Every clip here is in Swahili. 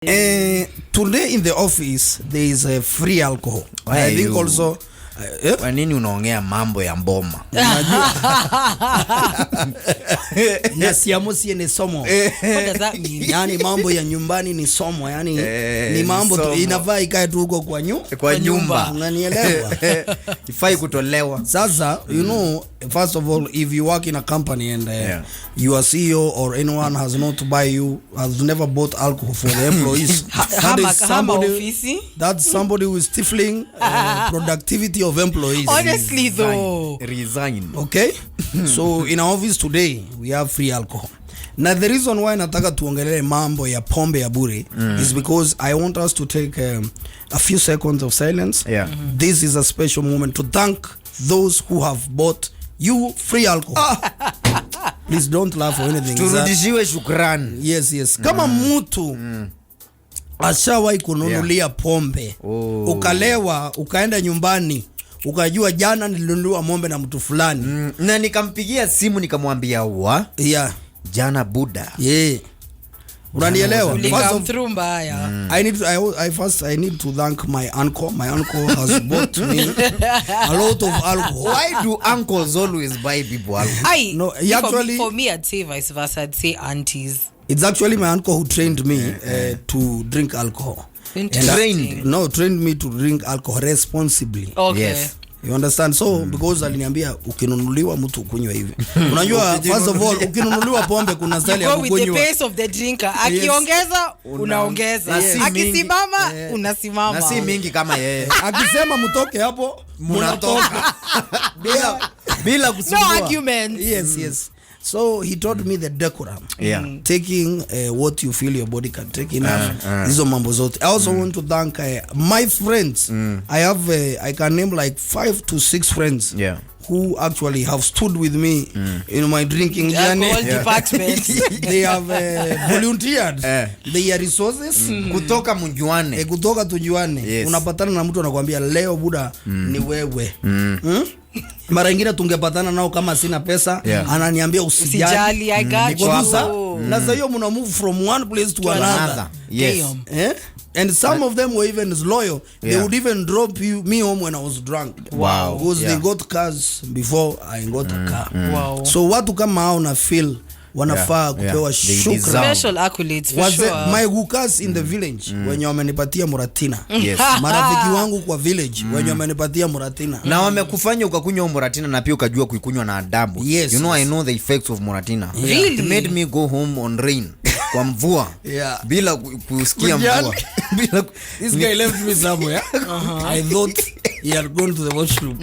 Today in the office there is a free alcohol. I think also kwa nini unaongea mambo ya mboma? Na siamusi ni somo. Yani mambo ya nyumbani ni somo, yani ni mambo tu inafaa ikae tu huko kwa nyumba. Unanielewa? Ifai kutolewa. Sasa you know, first of all, if you work in a company and your CEO or anyone has not to buy you, has never bought alcohol for the employees, that's somebody who is stifling productivity of employees. Honestly though, resign. Okay? So in our office today we have free alcohol. Now the reason why nataka tuongelee mambo ya pombe ya bure is because I want us to take a few seconds of silence. This is a special moment to thank those who have bought you free alcohol. Please don't laugh or anything. Turudishiwe shukrani. Yes. Kama mtu ashawahi kununulia pombe, ukalewa, ukaenda nyumbani, ukajua jana nilinunua pombe na mtu fulani, na nikampigia simu nikamwambia jana buda. Unanielewa? I need to thank my uncle. My uncle has bought me a lot of alcohol. Why do uncles always buy people alcohol? No, actually, for me I'd say vice versa. I'd say aunties. It's actually my uncle who trained me to drink alcohol. Trained me to drink alcohol responsibly. Okay. Yes. You understand? So because aliniambia ukinunuliwa mtu kunywa hivi. Unajua, first of all, ukinunuliwa pombe kuna style ya kunywa. With the pace of the drinker. Akiongeza unaongeza. Akisimama unasimama. Na si mingi kama yeye. Akisema mtoke hapo mnatoka. Bila kusumbua. No argument. Yes. So he taught me the decorum. Taking what you feel your body can take enough. Hizo mambo zote. I also want to thank my friends. I can name like 5 to 6 friends who actually have stood with me in my drinking journey. Department. They have volunteered their resources. Kutoka mjuane. Kutoka tujuane. Unapatana na mtu anakuambia leo buda ni wewe. Mara nyingine tungepatana nao kama sina pesa, ananiambia usijali, I got you. Na sasa hiyo mna move from one place to another. Yes. And some of them were even loyal. They would even drop me home when I was drunk. Wow. Because they got cars before I got a car. Wow. So watu kama hao na feel wanafaa kupewa shukrani. Special accolades for sure. My hukas in the village wenye wamenipatia muratina. Marafiki wangu kwa village wenye wamenipatia muratina. Na wamekufanya ukakunywa muratina na pia ukajua kuikunywa na adabu. You know, I know the effects of muratina. Really? It made me go home on rain. Kwa mvua. Bila kusikia mvua. This guy left me somewhere. I thought he had gone to the washroom.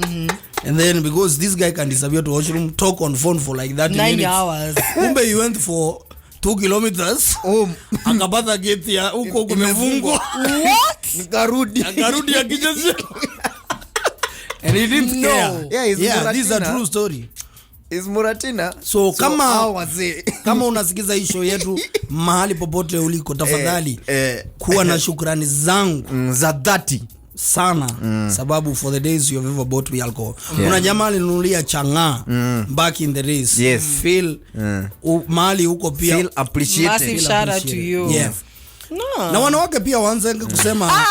And then because this guy can disappear to washroom, talk on phone for like 30 9 minutes. hours. Kumbe he went for 2 kilometers. Akapata gate ya huko kumefungwa. What? Akarudi akijeje. And he didn't care. Yeah, this is a true story. Is muratina. So kama unasikiza hii show yetu mahali popote uliko, tafadhali kuwa na shukrani zangu za dhati sana sababu for the days you have ever bought me alcohol. Kuna jamaa alinunulia changa back in the days. Feel mahali huko pia. Feel appreciated. Massive shout out to you. No. Na wanawake pia waanze kusema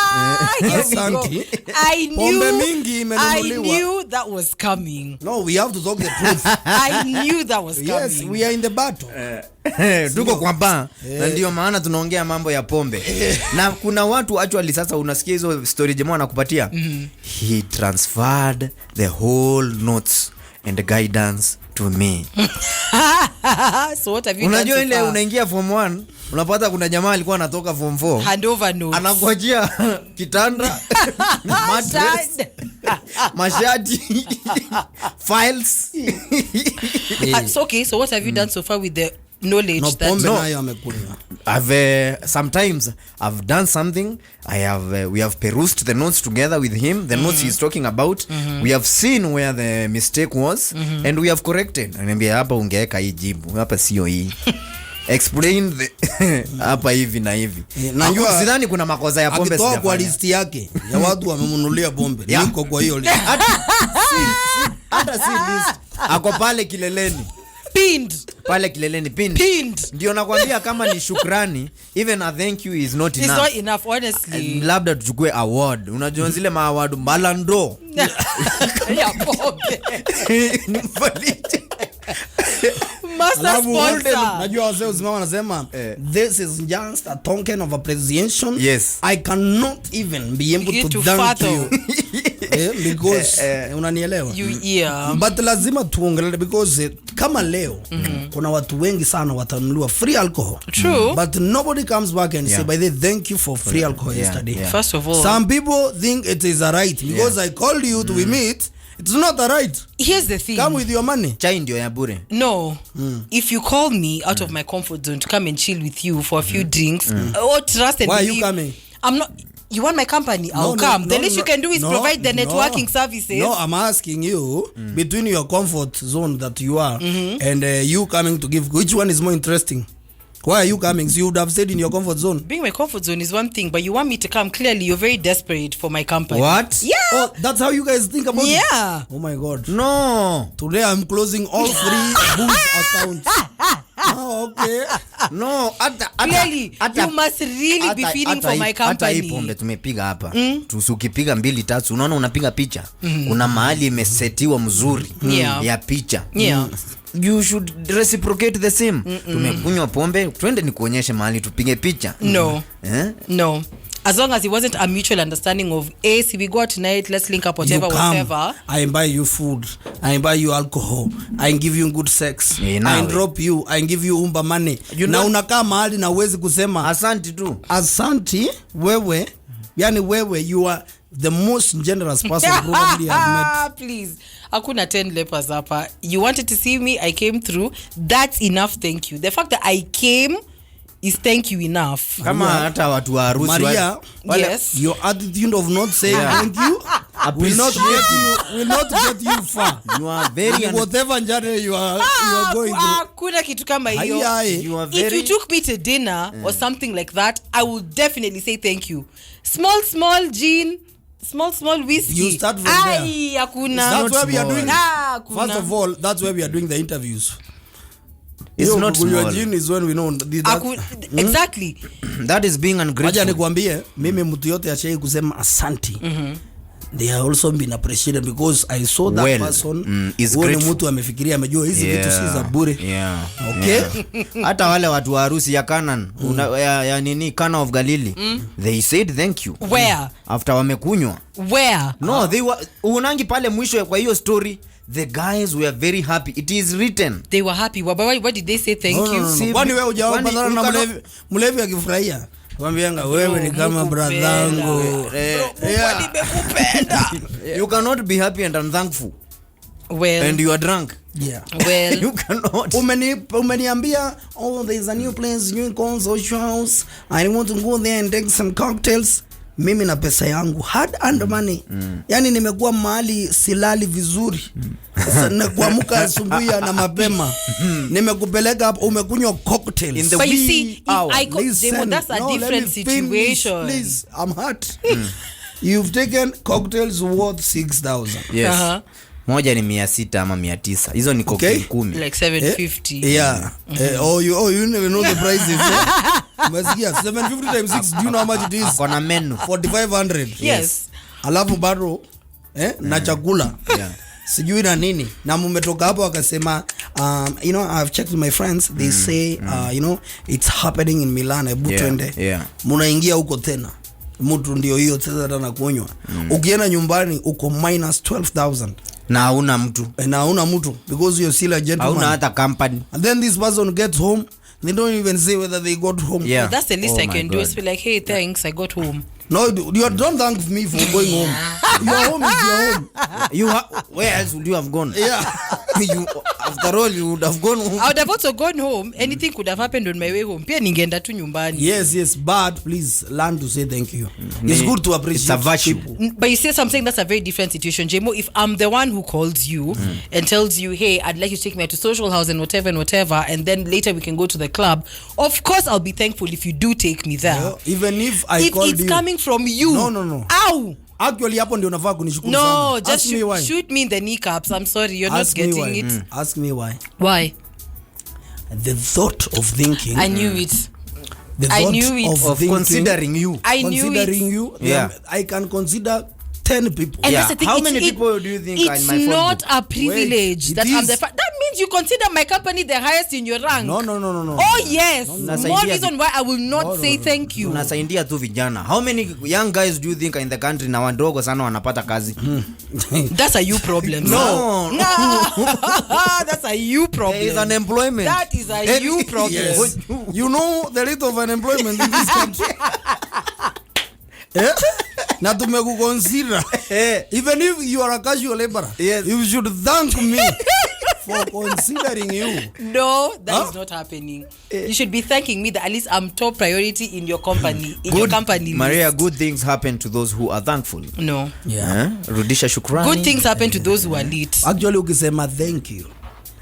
asante. Pombe mingi imenunuliwa. I knew that was coming. No, we have to talk the truth. I knew that was coming. Yes, we are in the battle. Tuko kwa ba na ndio maana tunaongea mambo ya pombe. Na kuna watu actually sasa unasikia hizo story jamaa anakupatia. He transferred the whole notes and the guidance to me. So what have you Unajua ile unaingia form 1 unapata kuna jamaa alikuwa anatoka form 4 handover notes, anangojea kitanda, mattress, mashati, files. So okay, so what have you done so far with the knowledge sometimes I've done something. We have perused the notes together with him, the notes he's talking about. We have seen where the mistake was and we have corrected. Ananiambia hapa ungeweka hii jibu, hapa sio hii. Explain hapa hivi na hivi. Najua sidhani kuna makosa ya pombe sijafanya. Kwa list yake ya watu wamemnunulia pombe. Niko kwa hiyo list. Hata si list. Ako pale kileleni. pinned. Pale kileleni pinned. Ndio nakwambia kama ni shukrani, even a thank you is not enough. It's not enough, honestly. Labda tuchukue award. Unajua zile award Balando. Ya pombe. Master sponsor. Najua wazee uzima wanasema this is just a token of appreciation. Yes. I cannot even be able to thank you. Because unanielewa. But lazima tuongelele because kama leo kuna watu wengi sana watanunua free alcohol. True. But nobody comes back and say by the thank you for free alcohol yesterday. First of all, some people think it is a right because I called you to we meet. It's not a right. Here's the thing. Come with your money. Chai ndio ya bure. No. If you call me out of my comfort zone to come and chill with you for a few drinks, or trust and why believe, are you coming? I'm not. You want my company? I'll come. The least you can do is provide the networking services. No, I'm asking you between your comfort zone that you are and you coming to give. Which one is more interesting? Why are you coming? So you would have stayed in your comfort zone. Being my comfort zone is one thing, but you want me to come. Clearly, you're very desperate for my company. What? Yeah. Oh, that's how you guys think about it? Yeah. Oh my God. No. Today I'm closing all 3 booze accounts. Oh, okay. No, Clearly, you must really be feeding for my company. Hata hii pombe tumepiga hapa. Tusikipiga 2-3 unaona unapiga picha. Kuna mahali imesetiwa mzuri ya picha. Yeah. You should reciprocate the same. Tumekunywa pombe, twende nikuonyeshe mahali tupige picha. No. No. As long as it wasn't a mutual understanding of, see, we go out tonight, let's link up, whatever, you come, whatever. I buy you food, I buy you alcohol, I give you good sex, I drop you, I give you umba money. Na unakaa mahali na uwezi kusema asanti tu. Asanti wewe, yani wewe you are the most generous person probably I've met. Please. Hakuna 10 lepers hapa. You wanted to see me, I came through. That's enough, thank you. The fact that I came is thank you enough. Kama hata watu wa harusi Maria, yes. Your attitude of not saying thank you will not get you far. You are very whatever journey you are going through. Kuna kitu kama hiyo. If you took me to dinner or something like that, I will definitely say thank you. Small gin, small whiskey. You start from there. That's where we are doing. First of all, that's where we are doing the interviews. It's not small. Your gene is when we know exactly. That is being ungrateful. Acha nikwambie mimi mtu yote ashai kusema asanti. They are also been appreciated because I saw that person is grateful. Mtu amefikiria amejua hizi vitu si za bure. Okay. Hata wale watu wa harusi ya Canaan, ya nini Cana of Galilee, they said thank you. Where? After wamekunywa. Where? No, they were unangi pale mwisho kwa hiyo story. The guys were very happy. It is written. They were happy. Why did they say thank you? Kwani wewe hujaomba na mlevi akifurahia? Mwambianga wewe ni kama bradhangu. Nimekupenda. You cannot be happy and unthankful. Well, and you are drunk. Yeah. Well, you cannot. Umeniambia, oh, there's a new place, new social house. I want to go there and take some cocktails. Mimi na pesa yangu hard earned money. Yani nimekuwa mahali silali vizuri. Na kuamka asubuhi na mapema. Nimekupeleka hapo umekunywa cocktails. In the but you see, that's a different situation. Please, I'm hurt. You've taken cocktails worth 6,000. Yes. Moja ni 600 ama 900. Hizo ni cocktail 10. Like 750. Yeah. You never know the prices. Umesikia 750 times 6, do you know how much it is? Kona menu 4,500. Yes. Alafu bado na chakula. Yeah. Sijui na nini. Na mmetoka hapo wakasema you know, I've checked with my friends, they say you know, it's happening in Milan, hebu twende. Yeah. Munaingia huko tena. Mtu ndio hiyo sasa tena kunywa. Ukienda nyumbani uko minus 12,000. Na hauna mtu. Because you're still a gentleman. Hauna hata company. And then this person gets home, they don't even say whether they got home. Yeah. Well, that's the least I can do is be like, hey, thanks, I got home. No, you don't thank me for going home. Your home is your home. Where else would you have gone? Yeah. After all, you would have gone home. I would have also gone home. Anything could have happened on my way home. Pia ningeenda tu nyumbani. Yes, but please learn to say thank you. It's good to appreciate. It's a virtue. People. But you see something that's a very different situation, Jemo. If I'm the one who calls you and tells you, hey, I'd like you to take me to social house and whatever, and then later we can go to the club, of course I'll be thankful if you do take me there. Yeah, even if I called you. If it's coming from you. No. Ow! Actually hapo ndio unafaa kunishukuru sana. No, just shoot me in the kneecaps. I'm sorry, you're not getting it. Ask me why. Why? the thought of thinking, I knew it. the I thought knew it. Of thinking, considering you. I knew considering it. you, Yeah. I can consider 10 people. And Yeah. that's the thing. How it's- many people do you think are in it's my phone not book? a privilege Wait, that it I'm is. the that means you consider my company the highest in your rank. No. Oh yes. no. More reason why I will not say thank you. Unasaidia tu vijana. How many young guys do you think are in the country na wadogo sana wanapata kazi? That's a you problem. No. That's a you problem. There is unemployment. That is a you problem. Yes. You know the rate of unemployment in this country. Na tumekuconsider. Even if you are a casual laborer, Yes. you should thank me for considering you. No, that is not happening. You should be thanking me that at least I'm top priority in your company. Your company list. Maria, good things happen to those who are thankful. No. Yeah. Rudisha shukrani. Good things happen to those who are lit. Actually ukisema thank you,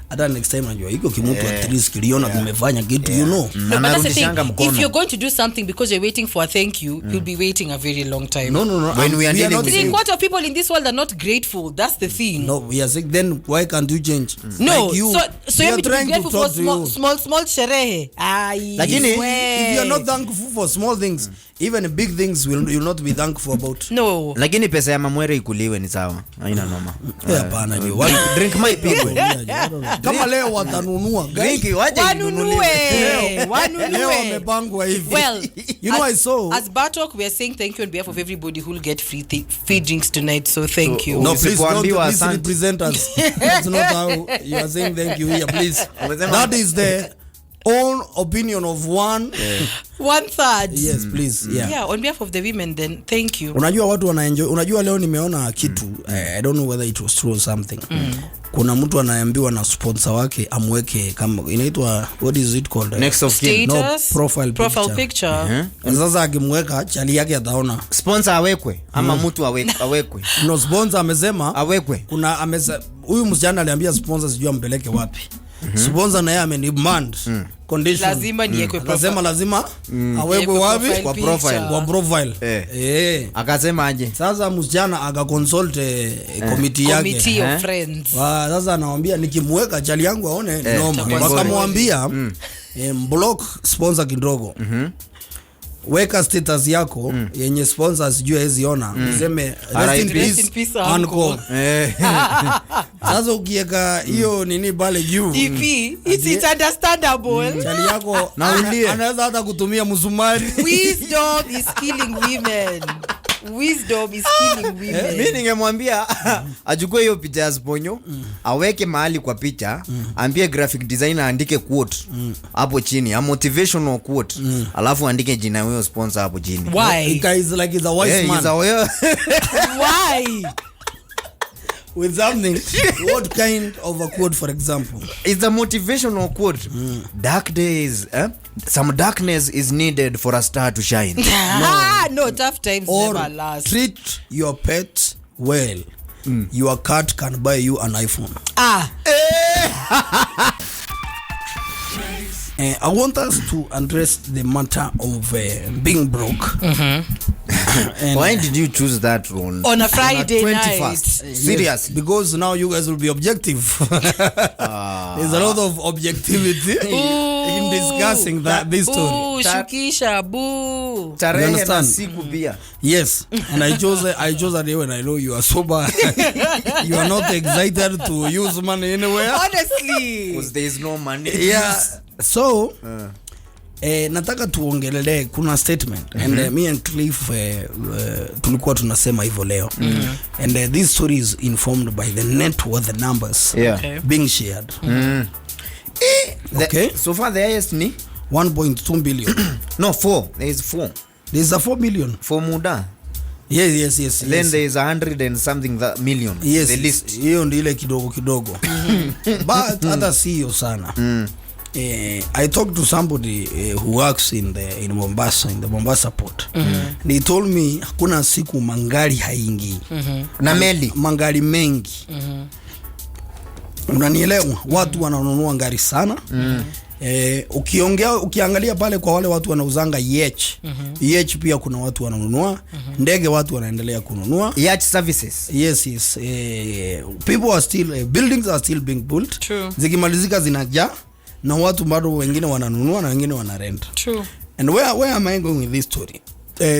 hata next time najua iko kimutu at least kiliona tumefanya kitu, you know. No, but that's the Anarudishanga thing. mkono. If you're going to do something because you're waiting for a thank you, you'll be waiting a very long time. No. When we are dealing not with saying- 3/4 of people in this world are not grateful. That's the thing. No, we are saying then why can't you change? No, Like you, so we you are need to be trying to grateful for talk to you. small sherehe. Lakini, If you are not thankful for small things, even big things you'll not be thankful about. No. Lakini pesa ya mamwere ikuliwe ni sawa. Haina noma. Hapana ni Drink my people. kama leo watanunua guys. Drink waje Wanunue. Leo Wanunue. wamepangwa hivi. Well, you know I saw as Bartalk, we are saying thank you on behalf of everybody who will get free drinks tonight. So thank you. no please don't Usipoambiwa asante. misrepresent us. That's not how you are saying thank you here, please. That is the own opinion of one. 1/3. Yes, please. Yeah, on behalf of the women then thank you. Unajua watu wanaenjoy. Unajua leo nimeona kitu, I don't know whether it was true or something. Kuna mtu anaambiwa na sponsor wake amweke kama inaitwa what is it called? Next of kin. Status. No, profile picture. Sasa akimweka chali yake ataona. Sponsor awekwe ama mtu awekwe. No, sponsor amesema Awekwe. kuna huyu msichana aliambia sponsor sijui ampeleke wapi. Sponsor naye amedemand condition. Lazima niwekwe Akasema lazima awekwe wapi? profile Kwa picture. profile. Kwa profile. Akasema aje? Sasa msichana akaconsult committee yake. Committee of friends. Sasa anamwambia nikimweka chali yangu aone noma. Itakuwa Wakamwambia block sponsor kidogo. Weka status yako yenye sponsor sijui haiziona. Useme Rest in peace, uncle. Sasa ukiweka hiyo nini pale juu. EP, it's understandable. Chali yako anaweza hata kutumia msumari. Wisdom is killing women. Wisdom is killing women. Mimi ningemwambia achukue hiyo picha ya Sponyo, aweke mahali kwa picha, ambie graphic designer aandike quote hapo chini, a motivational quote, alafu andike jina huyo sponsor hapo chini. Why? The guy is like he's a wise man. Why? With something. What kind of a quote, for example? It's a motivational quote. Dark days, some darkness is needed for a star to shine. No, tough times Or never last. treat your pet well. Your cat can buy you an iPhone. I want us to address the matter of being broke. And Why did you choose that one? On a Friday 21st? night. Seriously? Because now you guys will be objective. There's a lot of objectivity in discussing this story. Boo, shukisha, boo. Tarehe na understand? siku pia. Yes, and I chose a day when I know you are sober. You are not excited to use money anywhere. Honestly. Because there is no money. Yeah. So nataka tuongelele kuna statement and me and Cliff tulikuwa tunasema hivyo leo. And this story is informed by the net worth numbers being shared. Okay. So far the highest ni 1.2 billion. no 4. There is 4. There's a 4 million. For muda. Yes. Then there is 100 and something million. Yes. The list. Hiyo ndio ile kidogo. But hata sio sana. I talked to somebody who works in Mombasa, in the Mombasa port. And he told me hakuna siku mangari haingi. Na meli. Mangari mengi. Unanielewa? Watu wananunua ngari sana. Ukiangalia pale kwa wale watu wanauzanga yacht pia kuna watu wananunua. Ndege watu wanaendelea kununua. Yacht services. Yes. People are still buildings are still being built. True. Zikimalizika zinajaa na watu bado wengine wananunua na wengine wana rent. True. And where am I going with this story?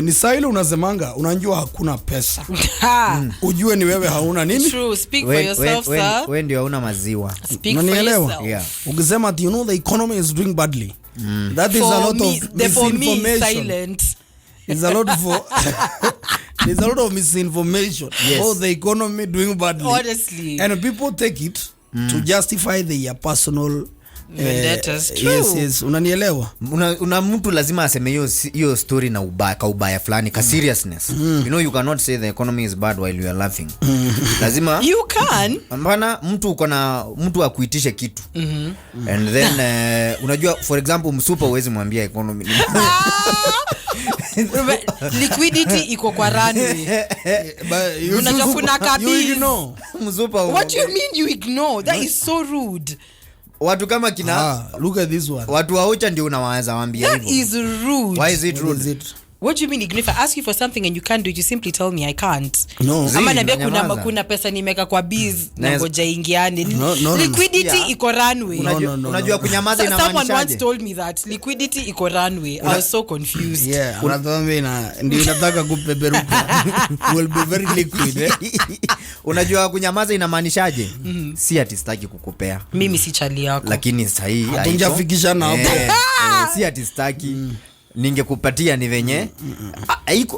Ni saile unasemanga unajua hakuna pesa. Ujue ni wewe hauna nini? True, speak for yourself, sir. Wewe ndio hauna maziwa. Speak for yourself. Yeah. Ukisema you know the economy is doing badly. That is a lot of misinformation. Silent. It's a lot for there's a lot of misinformation. Yes. Oh, the economy doing badly. Honestly. And people take it to justify their personal vendettas. True. Yes, unanielewa? Una mtu lazima aseme hiyo story na ubaya fulani ka seriousness. You know you cannot say the economy is bad while you are laughing. Lazima You can. Mbana mtu akuitishe kitu. And then unajua for example msupa uwezi mwambia economy. Liquidity iko kwa runway. Unajua kuna kabisa. You ignore. Msupa. What do you mean you ignore? That is so rude. Watu kama kina look at this one. Watu waocha ndio unawaanza waambia hivyo. That is rude. Why is it rude? Is it? What do you mean if I ask you for something and you can't do it, you simply tell me I can't? No. Ama niambia kuna pesa nimeka kwa biz na ngoja ingiane. Liquidity iko runway. Unajua kunyamaza inamaanisha someone once told me that liquidity iko runway. I was so confused. Yeah, unataka ndio nataka kupeperuka. Will be very liquid. Unajua kunyamaza inamaanishaje? Si ati sitaki kukupea. Mimi si chali yako. Lakini sahihi hatujafikishana hapo. Si ati sitaki ningekupatia ni venye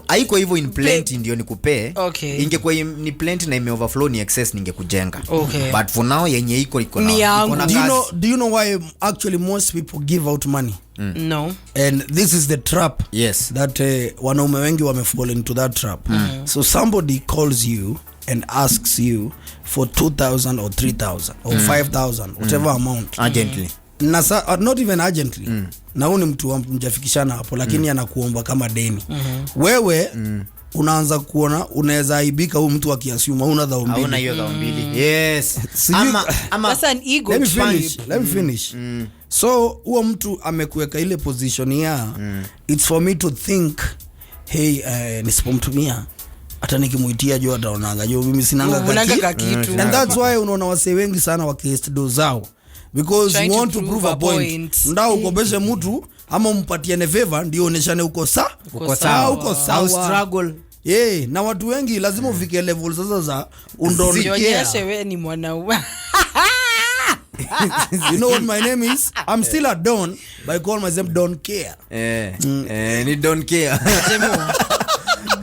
haiko hivyo in plenty ndio nikupee. Okay. Ingekuwa ni plenty na ime overflow ni excess ningekujenga. Okay. But for now yenye iko na do you know why actually most people give out money? No. And this is the trap. Yes. That wanaume wengi wamefall into that trap. So somebody calls you and asks you for 2,000 or 3,000 or 5,000 whatever amount. Urgently. Not even urgently. Na huyu ni mtu mjafikishana hapo lakini anakuomba kama deni. Wewe unaanza kuona unaweza aibika huyu mtu akiassume una dhao mbili. Hauna hiyo dhao mbili. Yes. Ama that's an ego. Let me finish. So huo mtu amekuweka ile position ya it's for me to think hey nisipomtumia hata nikimuitia jo ataonaga jo mimi sinanga kitu. And that's why unaona wase wengi sana wakiest do zao because you want to prove a point. Ndao ukobeshe mtu ama umpatie ne favor ndio oneshane uko sawa. Struggle. Na watu wengi lazima ufike level sasa za Usionyeshe wewe ni mwanaume. You know what my name is? I'm still a Don, but I call myself Don't Care. Ni Don't Care.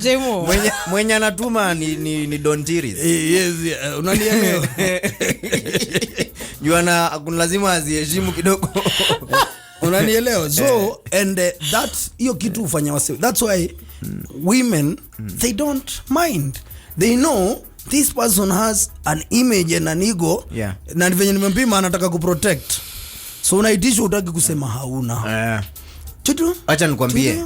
Jemo. Mwenye anatuma ni Don Tiris. Yes, unanielewa. Yuana lazima aziheshimu kidogo. Unanielewa? So and that hiyo kitu ufanya wase. That's why women they don't mind. They know this person has an image and an ego. Yeah. Na venye nimempima anataka kuprotect. So unaitisha utaki kusema hauna. Chutu? Acha nikwambie.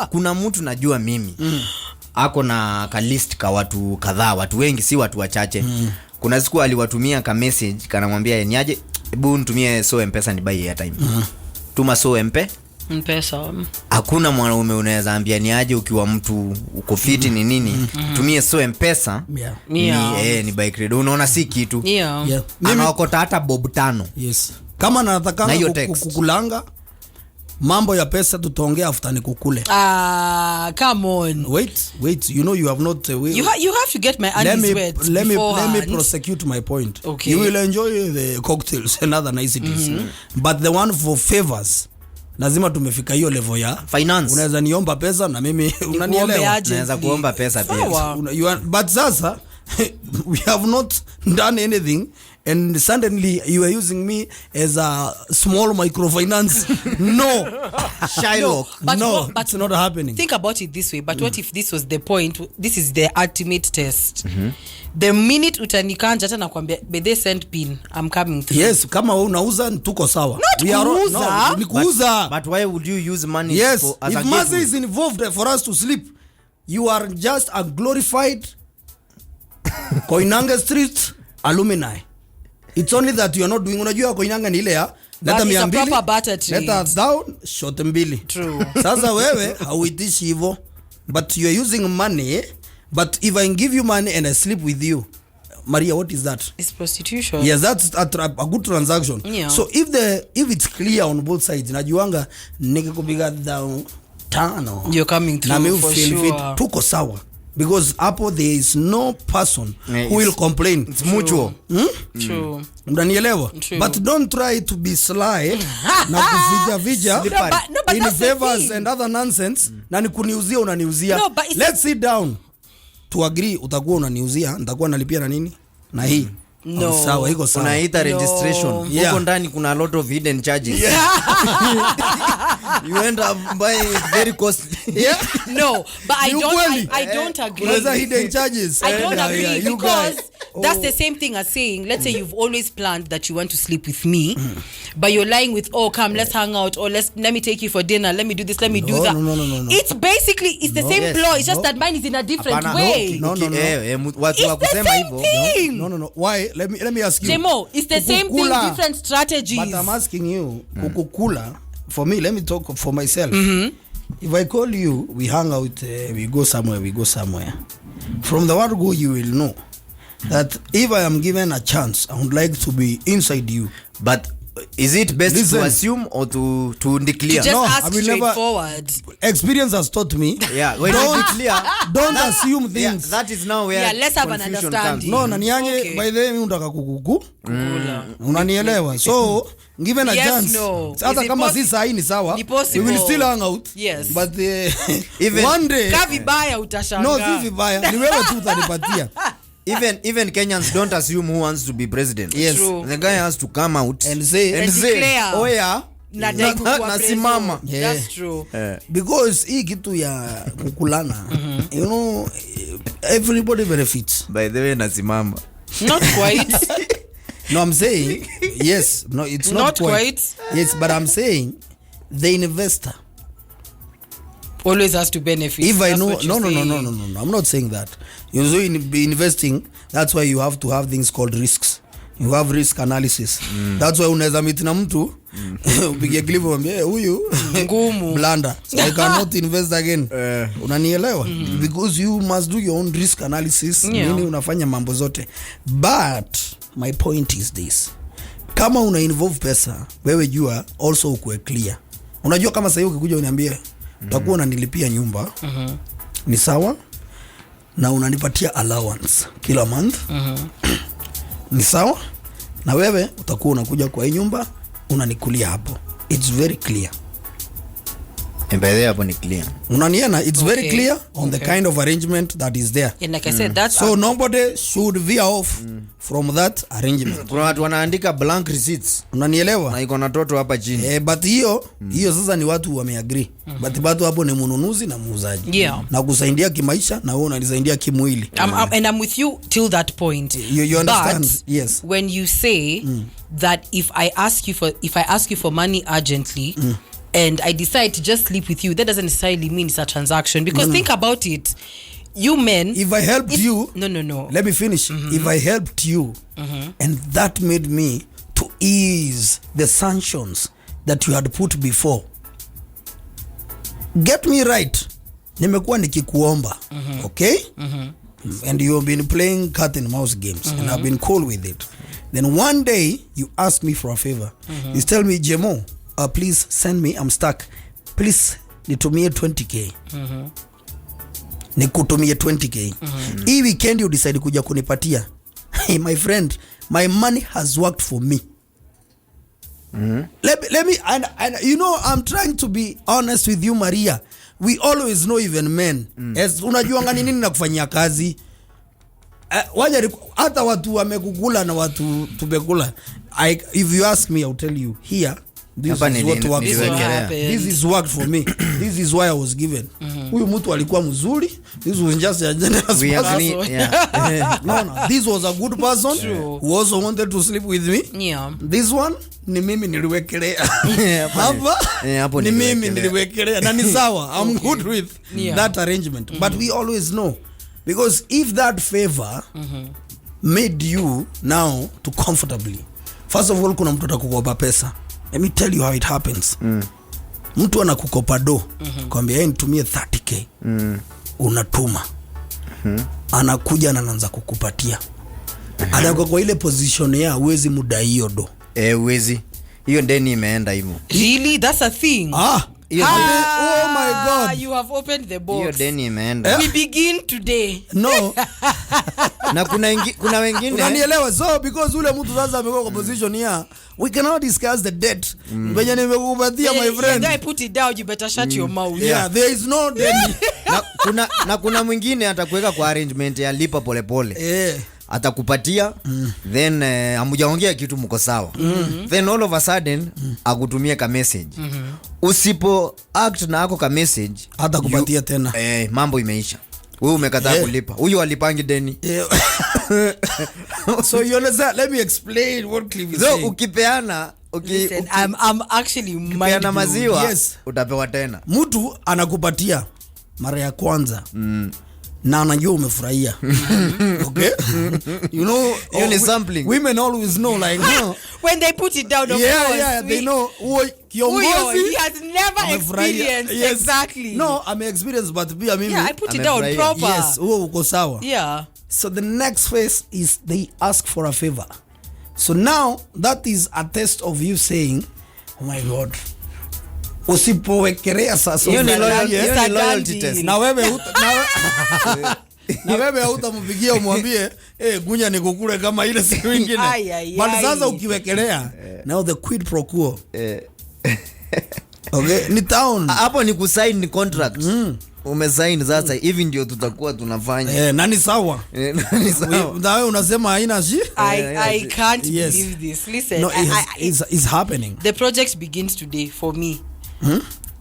Kuna mtu najua mimi. Ako na ka list ka watu kadhaa, watu wengi si watu wachache. Kuna siku aliwatumia ka message kanamwambia niaje, hebu nitumie so M-Pesa ni buy airtime. Tuma so M-Pesa. Hakuna mwanaume unaweza ambia niaje ukiwa mtu uko fiti ni nini. Tumie so M-Pesa. Ni buy credit. Unaona si kitu. Anaokota hata bob 5. Yes. Kama nataka kukulanga mambo ya pesa tutaongea after nikukule. Come on. Wait, you know you have not you have to get my undies wet. Let me prosecute my point. Okay. You will enjoy the cocktails and other niceties. But the one for favors lazima tumefika hiyo level ya finance. Unaweza niomba pesa na mimi unanielewa. Naweza kuomba pesa pia. But sasa we have not done anything and suddenly you are using me as a small microfinance. No. Shylock. But it's not happening. Think about it this way. But what if this was the point? This is the ultimate test. The minute utanikanja hata nakwambia they send pin, I'm coming through. Yes, kama wewe unauza tuko sawa. Not ni kuuza. But why would you use money for as a gift? If money is involved for us to sleep, you are just a glorified Koinange Street alumni. It's only that you are not doing. Unajua Koinange ni ile ya leta 200 leta down shot 2. True. Sasa wewe hauitishi hivyo, but you are using money. But if I give you money and I sleep with you, Maria, what is that? It's prostitution. Yes, that's a good transaction. Yeah. So if it's clear on both sides, najuanga nikikupiga down tano, You're coming through na me for feel sure. fit, tuko sawa, because hapo there is no person who will complain. It's mutual. True. Unanielewa? True. But don't try to be sly na kuvija No, but in that's the favors thing. and other nonsense na nikuniuzia unaniuzia. No, but it's- Let's sit down to agree, utakuwa unaniuzia, nitakuwa nalipia na nini na hii. No. Sawa, iko sawa. Unaita No. registration. Yeah. Huko ndani kuna a lot of hidden charges. You end up buying it very costly. Yeah. No, but I Ni don't. ukweli. I don't agree. Unaweza hidden charges. I don't agree Yeah, you because guys. that's the same thing as saying, let's say you've always planned that you want to sleep with me, but you're lying with, oh, come, let's hang out, or let me take you for dinner, let me do this, let me do No, that. no. It's basically, it's the same Yes. ploy, it's just No. that mine is in a different Hapana. way. No. Watu It's wa the kusema same hivyo. thing. No. Why? Let me ask you. Jemo, it's the same thing, Kukula. different strategies. But I'm asking you, kukula, for me, let me talk for myself. If I call you, we hang out, we go somewhere. From the word go, you will know that if I am given a chance, I would like to be inside you. But is it best Listen. to assume or to To declare? just No, ask I will never- straightforward. Experience has taught me. Yeah, when Don't- you declare, Don't assume yeah, things. that is now where Yeah, let's have an confusion understanding. comes. No, na nianye Okay. by the way, mimi unataka kukuku. Unanielewa? So, given a Yes, chance. no. Hata Is it kama pos- si sahi ni sawa. Ni We possible. will still hang out. Yes. But Even- one day Ka vibaya no, utashangaa. si vibaya. Ni wewe tu utanipatia. Even Kenyans don't assume who wants to be president. Yes. True. The guy has to come out And say And declare. oh yeah, Nadai kukuwa nasimama. preso. Yeah. That's true. because hii kitu ya kukulana, you know, everybody benefits. By the way, nasimama. Not quite. No, I'm saying yes. No, it's Not not quite. Yes, but I'm saying the investor. Always has to benefit. If I That's know, what you're no, saying. I'm not saying that. You know, be investing. That's why you have to have things called risks. You have risk analysis. That's why unaweza meet na mtu upige clip mwambie huyu Ngumu. blanda, so I cannot invest again. Unanielewa? Because you must do your own risk analysis. Yeah. Nini unafanya mambo zote. But my point is this. Kama una involve pesa, wewe jua also ukue clear. Unajua kama sasa hiyo ukikuja uniambie utakuwa unanilipia nyumba. Ni sawa? Na unanipatia allowance kila month. Ni sawa? Na wewe utakuwa unakuja kwa hii nyumba unanikulia hapo. It's very clear. And by the way, hapo ni clear. Unaniona, it's very Okay. clear on the Okay. kind of arrangement that is there. And like I said, that's So nobody should veer off from that arrangement. Kuna watu wanaandika blank receipts Unanielewa? na iko na toto hapa chini. But hiyo sasa ni watu wameagree. But watu hapo ni mnunuzi na muuzaji. Yeah. Na kusaidia kimaisha na wewe unanisaidia kimwili. and I'm with you till that point. You understand? But Yes. when you say that if I ask you for money urgently and I decide to just sleep with you, that doesn't necessarily mean it's a transaction. Because think about it. You men, If I helped you, no. let me finish. If I helped you and that made me to ease the sanctions that you had put before, get me right, nimekuwa nikikuomba, okay? And you have been playing cat and mouse games and I've been cool with it. Then one day you ask me for a favor. You tell me, Jemo, please send me, I'm stuck, please nitumie 20k. Nikutumie 20k. Hii weekend you decide kuja kunipatia. Hey my friend, my money has worked for me. Let me and you know, I'm trying to be honest with you, Maria. We always know, even men, as unajuanga nini na kufanyia kazi. Waja hata watu wamekukula na watu tumekula. If you ask me, I'll tell you here, this is what worked for me. This is worked for me. This is why I was given. Huyu mtu alikuwa mzuri. This was just a generous We person. agree. Yeah. No, this was a good person who also wanted to sleep with me. Yeah. This one ni mimi niliwekelea. Hapo Hapa ni mimi niliwekelea na ni sawa. I'm good with that arrangement. But we always know, because if that favor made you now to comfortably, first of all, kuna mtu atakukopa pesa. Let me tell you how it happens. Mtu anakukopa do, kwambia yeye nitumie 30k. Unatuma. Anakuja na anaanza kukupatia. anako kwa ile position ya uwezi muda hiyo do uwezi hiyo deni imeenda hivyo. Really, that's a thing. oh my god, you have opened the box. Hiyo deni imeenda. We begin today. no Na kuna wengine unanielewa, so because ule mtu sasa amekuwa kwa position ya we cannot discuss the debt venye nimekupatia my friend. I put it down, you better shut your mouth. Yeah, there is no deni. na kuna mwingine atakuweka kwa arrangement ya lipa polepole. Atakupatia then amujaongea kitu mko sawa. Then all of a sudden akutumie ka message. Usipo act na ako ka message hata kupatia tena. Mambo imeisha. Wewe umekataa kulipa. Huyu alipangi deni. So you understand, let me explain what Cliff is saying. Ukipeana Listen, I'm actually ukipeana maziwa Yes. utapewa tena. Mtu anakupatia mara ya kwanza na anajua umefurahia. Okay, you know, sampling. Women always know like when they put it down, of course, they know kiongozi he has never experienced. Yes. Exactly. No, I'm experienced, but pia mimi I put it down proper. yes, uko sawa. Yeah. So the next phase is they ask for a favor. So now that is a test of you saying, oh my god, usipowekelea sasa hiyo ni It's loyalty test. na wewe na wewe utampigia umwambie gunya nikukule kama ile siku nyingine. But sasa ukiwekelea now the quid pro quo. Okay, ni town hapo ni kusign ni contract. Umesign sasa hivi ndio tutakuwa tunafanya. Na ni sawa. Na wewe unasema haina shi. I can't believe this. Listen, no, it's happening. The project begins today for me.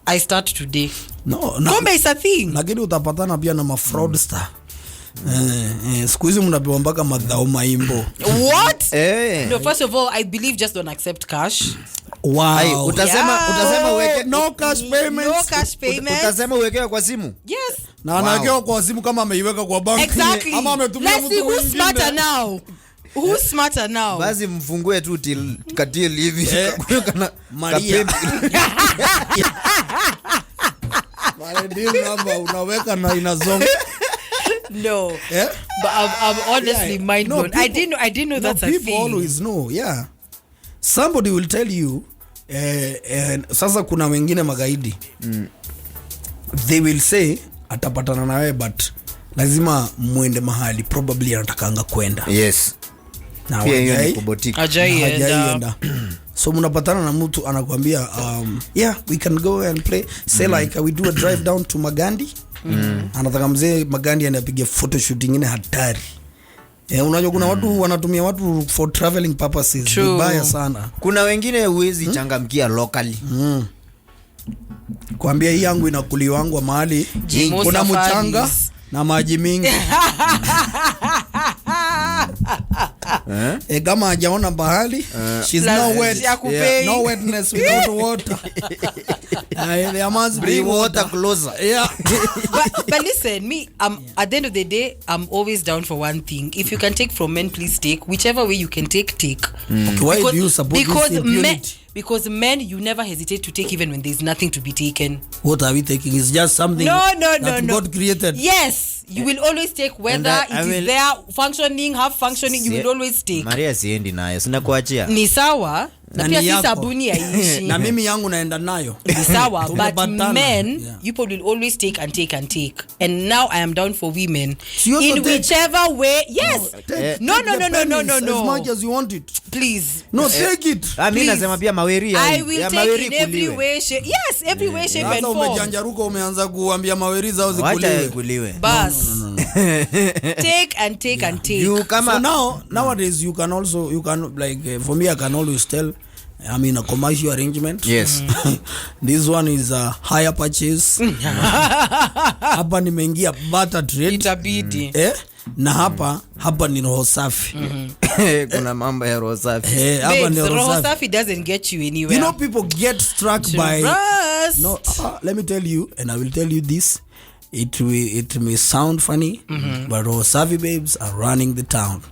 I start today. No, Kumbe is a thing. Lakini utapatana pia na mafraudster. Siku hizi mnapewa mpaka madhao maimbo. What? No, first of all, I believe just don't accept cash. Wow. Utasema uweke no cash payments. No cash payments. Utasema uwekewe kwa simu? Yes. Na anawekewa kwa simu kama ameiweka kwa banki. Exactly. Ama ametumia Let's see mtu who's mwingine. smarter now. Who's smarter now? Basi mfungue tu katil hivi. Maria. Mara deal number unaweka na inazonga. No. But I'm honestly mind blown. I didn't know that's a thing. People always know, yeah. Somebody will tell you sasa kuna wengine magaidi. They will say atapatana na wewe but lazima muende mahali probably anatakanga kwenda. Yes. Na hiyo ni kubotika. Hajaenda. So mnapatana na mtu anakuambia yeah, we can go and play. Say like we do a drive down to Magandi. Anataka mzee Magandi anapiga photo shoot nyingine hatari. Unajua kuna watu wanatumia watu for traveling purposes. Vibaya sana. Kuna wengine uwezi changamkia locally. Kuambia hii yangu inakuliwangwa mahali kuna mchanga na maji mingi. Kama hajaona bahari, she's no wet. No wetness without water. There must be water closer. Yeah. But listen, me, at the end of the day, I'm always down for one thing. If you can take from men, please take. Whichever way you can take. Okay, why do you support this impunity? Because men, you never hesitate to take even when there's nothing to be taken. What are we taking? It's just something that God created. Yes, you will always take whether it is there functioning, half functioning, you will always take. Maria siendi nayo, sina kuachia. Ni sawa, na pia si sabuni haishi. Na mimi yangu naenda nayo. Ni sawa, but men, you will always take and take and take. And now I am down for women. In whichever way, yes. No. As much as you want it. Please. No, take it. Mimi nasema pia maweri ya I will take in every way, shape. Yes, every way, shape and form. Umejanjaruka umeanza kuambia maweri zao zikuliwe. Bas. Take and take and take. So nowadays you can like for me I can always tell I'm in a commercial arrangement. Yes. This one is a higher purchase. Hapa nimeingia barter trade. Itabidi. Na hapa ni roho safi. Kuna mambo ya roho safi. Hapa ni roho safi doesn't get you anywhere. You know people get struck by no, let me tell you, and I will tell you this. It may sound funny, but roho safi babes are running the town.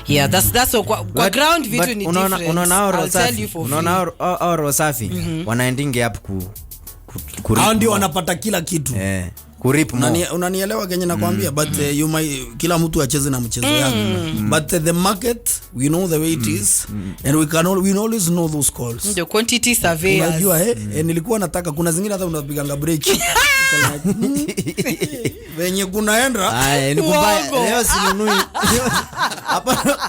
Yeah, that's kwa ground vitu ni different. I'll tell you for free. Unaona roho safi wanaendinge up ku ndio wanapata kila kitu. kurip more. Unanielewa Kenya nakwambia, but you might, kila mtu acheze na mchezo yake, but the market we know the way it is, and we always know those calls, the quantity surveyors. Unajua nilikuwa nataka, kuna zingine hata unapiganga break venye kunaenda ni kubaya leo sinunui hapa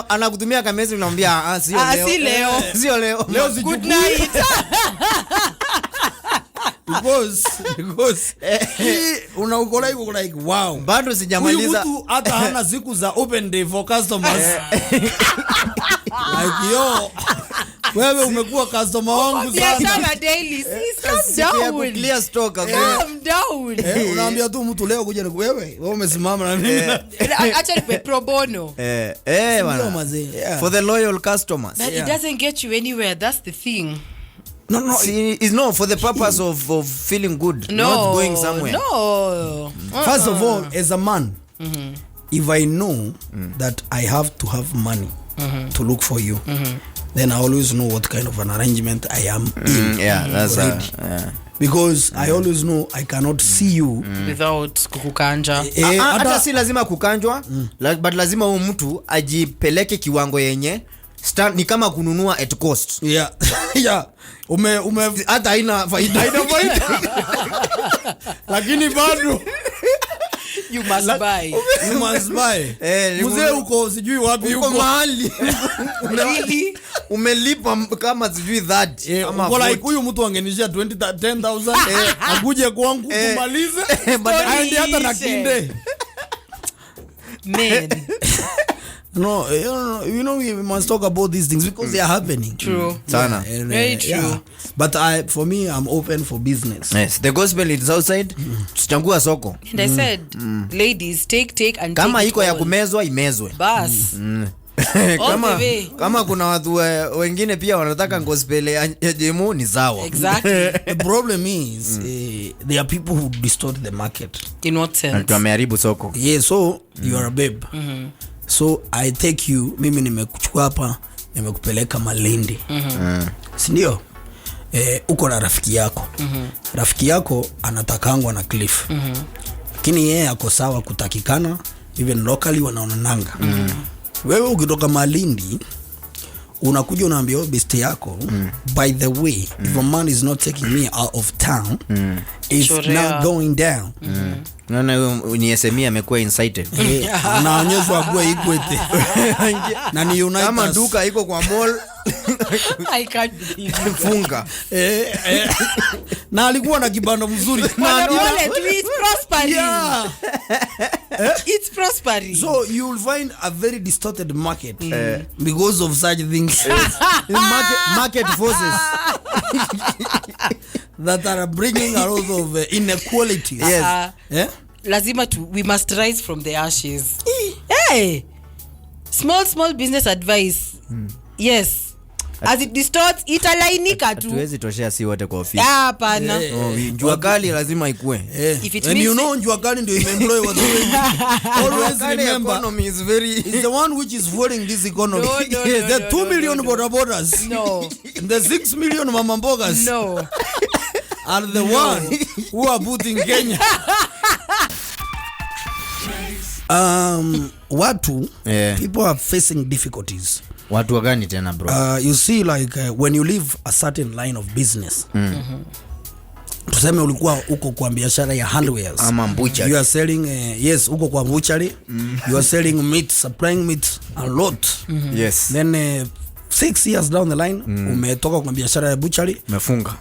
anakutumia kamezi unamwambia sio leo Good night. because unaokola iko like wow, bado sijamaliza. Huyu mtu hata hana siku za open day for customers. Like yo, wewe umekuwa customer wangu sana. Biashara daily, calm Clear stock. Calm down. Unaambia tu mtu leo kuja wewe umesimama na mimi. Acha ni pro bono. Bwana. For the loyal customers. But it doesn't get you anywhere. That's the thing. No. See, it's not for the purpose of feeling good, not going somewhere. No. First of all, as a man, if I know that I have to have money to look for you, then I always know what kind of an arrangement I am in. Yeah, that's because I always know I cannot see you without kukukanja. Hata si lazima kukanjwa, but lazima huyu mtu ajipeleke kiwango yenye ni kama kununua at cost. Yeah. Yeah. Hata haina faida. Lakini bado you must buy. Mzee uko sijui wapi uko mahali. Really? Umelipa kama sijui that. Kama like huyu mtu angenishia 10,000 akuje kwangu kumalize. Aende hata na kinde. Man. No, you know we must talk about these things because they are happening. True. Sana. Very true. Yeah. But for me, I'm open for business. Yes, the gospel is outside. Tuchangua soko. And I said, ladies, take and kama take iko ya kumezwa imezwe. Bas. Kama kuna watu wengine pia wanataka gospel ya jemu ni sawa. Exactly. The problem is there are people who distort the market. In what sense? Tumeharibu soko. Yeah, so you are a babe. So I take you, mimi nimekuchukua hapa, nimekupeleka Malindi. Si ndio? Uko na rafiki yako. Rafiki yako anatakangwa na Cliff. Lakini yeye ako sawa kutakikana, even locally wanaonananga. Wewe ukitoka Malindi unakuja unaambia besti yako, by the way, if a man is not taking me out of town, it's not going down. Naona ni SME amekuwa incited. Anaonyeshwa kwa Ikwete. Na ni United kama duka iko kwa mall. I can't believe it. Funga. Na alikuwa na kibanda mzuri. It's prospering. Yeah. It's prospering. So you will find a very distorted market because of such things. Market forces that are bringing a lot of inequalities. Yes. Lazima we must rise from the ashes. Hey, small business advice. Yes. As it distorts, italainika tu. Tuwezi toshea si wote kwa ofisi. Hapana. Jua kali lazima ikue. And you know jua kali ndio employ watu wengi. Always remember, economy is very is the one which is fueling this economy. No, the 2 million bodabodas. No. The 6 million mama mbogas. No. Are the one who are putting Kenya. Watu, people are facing difficulties. Watu gani tena bro? You see like when you leave a certain line of business. Tuseme ulikuwa uko kwa biashara ya handwares. Ama butchery. You are selling yes, uko kwa butchery. You are selling meat, supplying meat a lot. Yes. Then 6 years down the line umetoka kwa biashara ya butchery,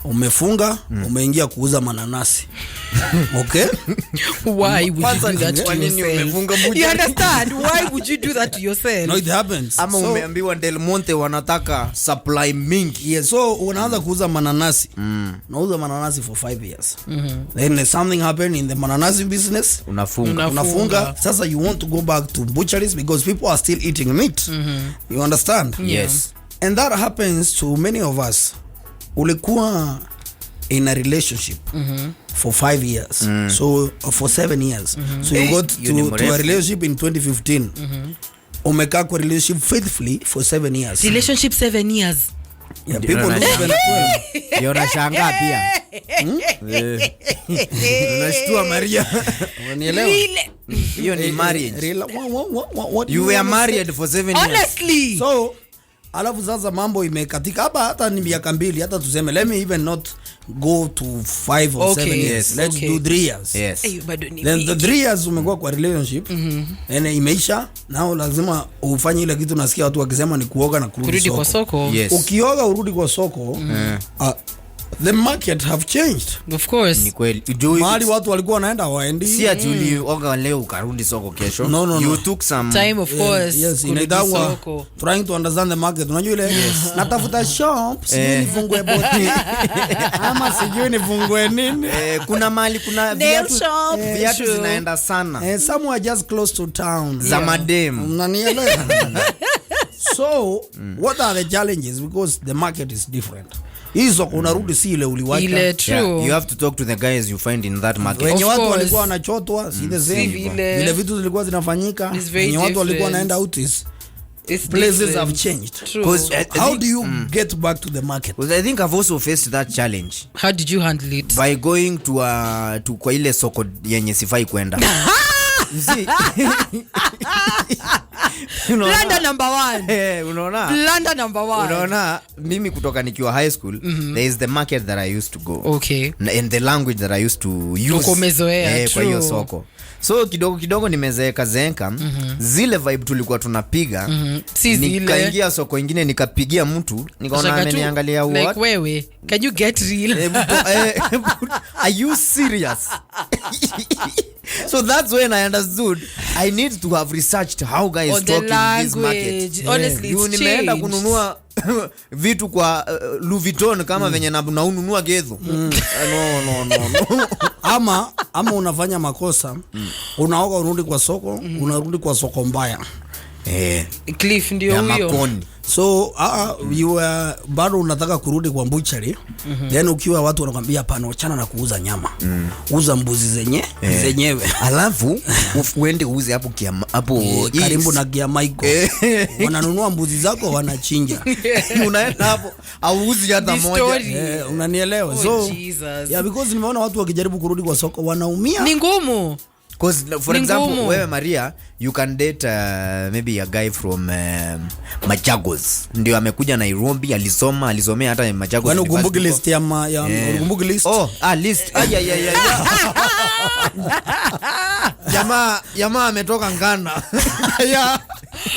umefunga umeingia kuuza mananasi. Okay? Why would you do that to yourself? You understand? Why would you do that to yourself? No, it happens. Ama umeambiwa Del Monte wanataka supply mingi. Yes, so unaanza kuuza mananasi. Unauza mananasi for 5 years. Then something happened in the mananasi business. Unafunga. Sasa you want to go back to butcheries because people are still eating meat. You understand? Yes. And that happens to many of us. Ulikuwa in a relationship for 5 years. So for 7 years. So you got to a relationship in 2015. Umekaa kwa relationship faithfully for 7 years. Relationship 7 years. Yeah, people do spend 12. Ndio nashangaa pia. Unashtua Maria. Unanielewa? Hiyo ni marriage. What You were married for 7 years. Honestly. So alafu sasa mambo imekatika hata ni miaka 2, hata tuseme let me even not go to 5 or 7 years. Yes. Let's do 3 years. Yes. Then the 3 years umekuwa kwa relationship and imeisha, nao lazima ufanye ile kitu nasikia watu wakisema ni kuoga na kurudi kwa soko. Yes. Ukioga urudi kwa soko, the market have changed. Of course. Ni kweli. Mahali watu walikuwa wanaenda waendi. Si ati ulioga leo ukarudi soko kesho. No. You took some time, of course. Yes, inaitwa trying to understand the market. Unajua ile natafuta shop, sijui nifungue boti. Ama sijui nifungue nini. Kuna mali kuna viatu zinaenda sana. Some are just close to town. Za madem. Unanielewa? So, what are the challenges? Because the market is different. Hizo unarudi si ile uliwacha. Ile true. Yeah, you have to talk to the guys you find in that market. Wenye watu walikuwa wanachotwa, si the same. Vile vitu zilikuwa zinafanyika. Wenye watu walikuwa wanaenda out is places different. Have changed. True. How do you get back to the market? Because I think I've also faced that challenge. How did you handle it? By going to kwa ile soko yenye sifai kwenda. You see? Blunder number 1. Unaona? Blunder number 1. Unaona, mimi kutoka nikiwa high school, there is the market that I used to go. Okay. And the language that I used to use. Umezoea, kwa hiyo soko. So kidogo nimezeeka zile vibe tulikuwa tunapiga, si zile. Nikaingia soko ingine nikapigia mtu, nikaona ameniangalia what? Like wewe, can you get real? Are you serious? So that's when I understood I need to have researched how guys talk in this market. Honestly, it's nimeenda kununua vitu kwa Louis Vuitton kama venye naununua gedho. No. Ama unafanya makosa, unaoga urudi kwa soko, unarudi kwa soko mbaya. Cliff ndio huyo. So you bado unataka kurudi kwa butchery, then ukiwa watu wanakuambia hapana, achana na kuuza nyama, uza mbuzi zenyewe, alafu uende uuze hapo karibu na Kiamaiko. Wananunua mbuzi zako wanachinja. Unaenda hapo auuzi hata moja. Unanielewa? So yeah, because nimeona watu wakijaribu kurudi kwa soko wanaumia. Ni ngumu. Because for example, wewe Maria, you can date maybe a guy from Machagos. Ndio amekuja Nairobi, alisomea hata Machagos. Wewe ukumbuke list ya ukumbuke list? List. Jamaa ametoka Ghana.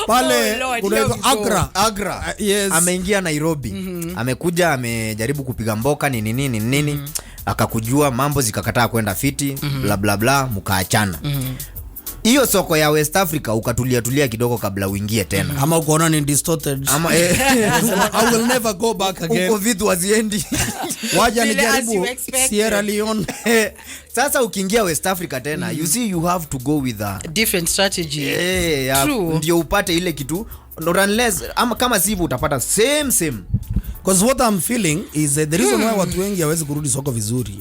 Pale unaitwa Agra. Yes. Ameingia Nairobi. Amekuja amejaribu kupiga mboka nini. Akakujua mambo zikakataa kwenda fiti, bla bla bla, mkaachana. Hiyo soko ya West Africa ukatulia kidogo kabla uingie tena. Ama ukoona ni distorted. Ama I will never go back again. Uko vitu haziendi. Waja nijaribu Sierra Leone. Sasa ukiingia West Africa tena, you see you have to go with a different strategy. Ndio upate ile kitu. Not unless kama sivyo utapata same. Because what I'm feeling is that the reason why watu wengi hawezi kurudi soko vizuri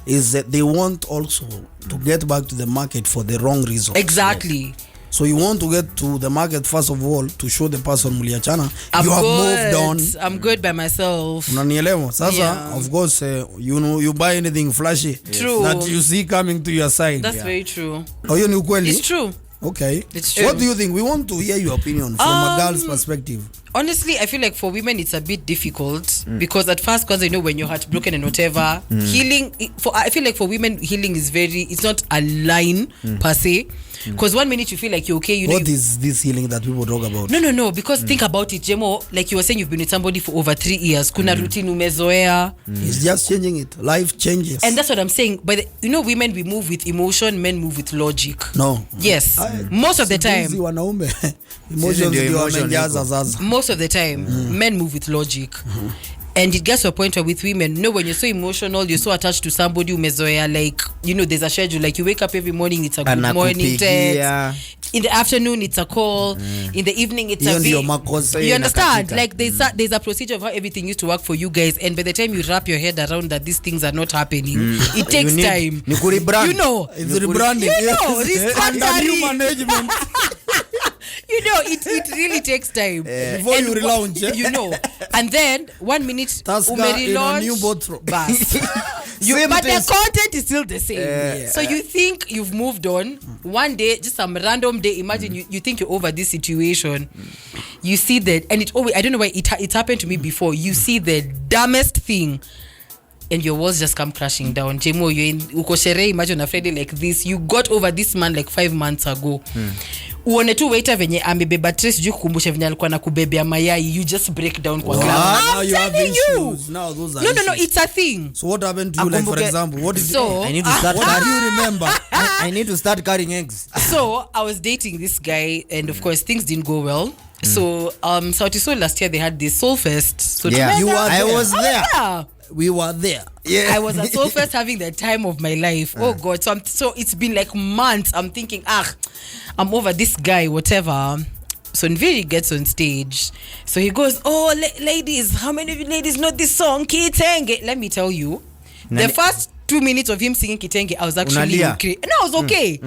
is that they want also to get back to the market for the wrong reason. Exactly. Yes. So you want to get to the market first of all to show the person muliachana you have moved on. I'm good by myself. Unanielewa? Sasa of course you buy anything flashy that you see coming to your side. That's very true. Hiyo ni ukweli? It's true. Okay. It's true. What do you think? We want to hear your opinion from a girl's perspective. Honestly, I feel like for women it's a bit difficult because at first, because when you're heartbroken and whatever, healing. I feel like for women, healing is it's not a line per se. Because 1 minute you feel like you're okay. What is this healing that people talk about? No. Because think about it, Jemo. Like you were saying, you've been with somebody for over 3 years. Kuna routine umezoea. It's just changing it. Life changes. And that's what I'm saying. But women, we move with emotion. Men move with logic. No. Yes. Most of the time. Wanaume. Most of the time, men move with logic. And it gets to a point where with women, when you're so emotional, you're so attached to somebody umezoea, like, there's a schedule, like you wake up every morning, it's a good morning text. In the afternoon, it's a call. In the evening, it's a video. You understand? Like there's a procedure of how everything used to work for you guys. And by the time you wrap your head around that these things are not happening, it takes time. It's rebranding. Restructuring. Under new management. You know, it really takes time. Before And you relaunch, you know. And then 1 minute Tusker in a new bottle. bus. Same But the taste. content is still the same. So you think you've moved on. One day, just some random day, imagine you think you're over this situation. You see that, and it always, I don't know why it happened to me before. You see the dumbest thing, and your walls just come crashing down. Jemo, you're in ukoshere, imagine a Friday like this. You got over this man like 5 months ago. Uone tu waiter venye amebeba trace sijui kukumbusha venye alikuwa nakubebea mayai, you just break down kwa glass. Now you have issues. Now those are No, issues. it's a thing. So what happened to you, like, for Akumbuke- example? What did So- I need to start what do you remember? I need to start carrying eggs. So I was dating this guy, and of course things didn't go well. So Sauti Sol last year they had this Soul Fest. So Yeah, You were I there. was there. yeah. We were there. Yeah. I was at Soul Fest having the time of my life. Oh God! So it's been like months. I'm thinking, I'm over this guy, whatever. So Nviri gets on stage. So he goes, "Oh, ladies, how many of you ladies know this song, Kitenge?" Let me tell you, the first 2 minutes of him singing Kitenge, I was actually Unalia. okay. No, I was okay.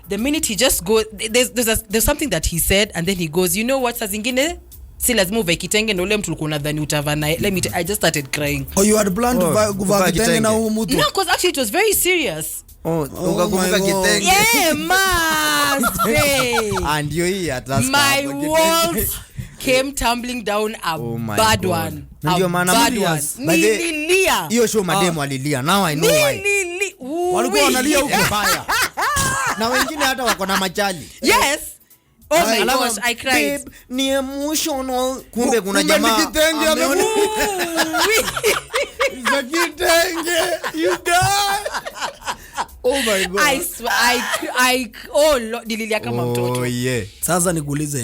The minute he just goes, there's something that he said, and then he goes, "You know what, saa zingine si lazima uvae kitenge na ule mtu ulikuwa unadhani utavaa naye." I just started crying. Oh, you had planned to Oh, kuvaa kuvaa kitenge na kitenge. huyu mtu. No, because actually it was very serious. Ukakumbuka my God. kitenge. Yeah, man. And you here at last. My walls came tumbling down a Oh my bad God. one. Na A ndio maana bad mimi- one. By the- Nililia. Hiyo show mademu alilia. Now I know why. Walikuwa wanalia huko. Mbaya. Na wengine hata wako na machali. Yes. Oh my Alafu, gosh, I cried. babe, ni emotional. Kumbe kuna Kumbe ni jamaa kitenge ameona- Za kitenge. You die. Oh my God. I swear, Lord, nililia kama mtoto. Oh yeah. Sasa nikuulize,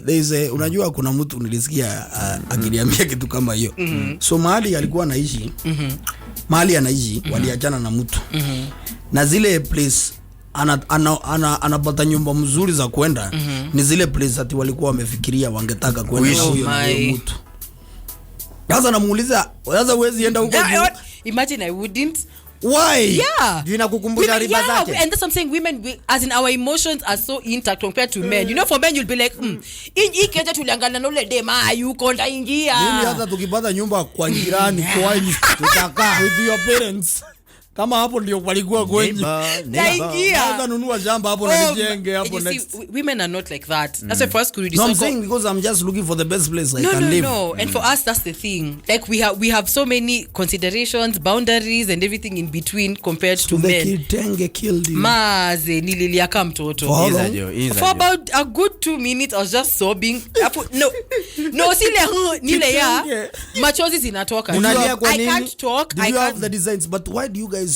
there is unajua kuna mtu nilisikia akiniambia kitu kama hiyo. So mahali alikuwa anaishi, mahali anaishi waliachana na mtu. Na zile place anapata nyumba mzuri za kwenda, ni zile place ati walikuwa wamefikiria wangetaka kwenda na huyo mtu. Sasa namuuliza, sasa huwezi enda huko juu? Imagine I wouldn't. Why? Yeah. Juu inakukumbusha riba zake. And that's what I'm saying. Women, as in our emotions are so intact compared to men. You know, for men you'll be like, hii keja tuliangana na ule dema yuko ndaingia. Mimi hata tukipata nyumba kwa jirani kwanyu tutakaa with your parents. Kama hapo ndio walikuwa kwenye. Naingia. Sasa nunua shamba hapo na nijenge hapo you next. see, women are not like that. That's why for us No, I'm saying because I'm just looking for the best place I can live. No. And for us, that's the thing. Like we have so many considerations, boundaries, and everything in between compared to The men. kitenge killed you. Maze nililia kama mtoto. For how Iza long? jo. For about a good 2 minutes, I was just sobbing. No, sile nile ya machozi zinatoka. Unalia kwa I nini? can't talk. Did I you have can't the designs? But why do you guys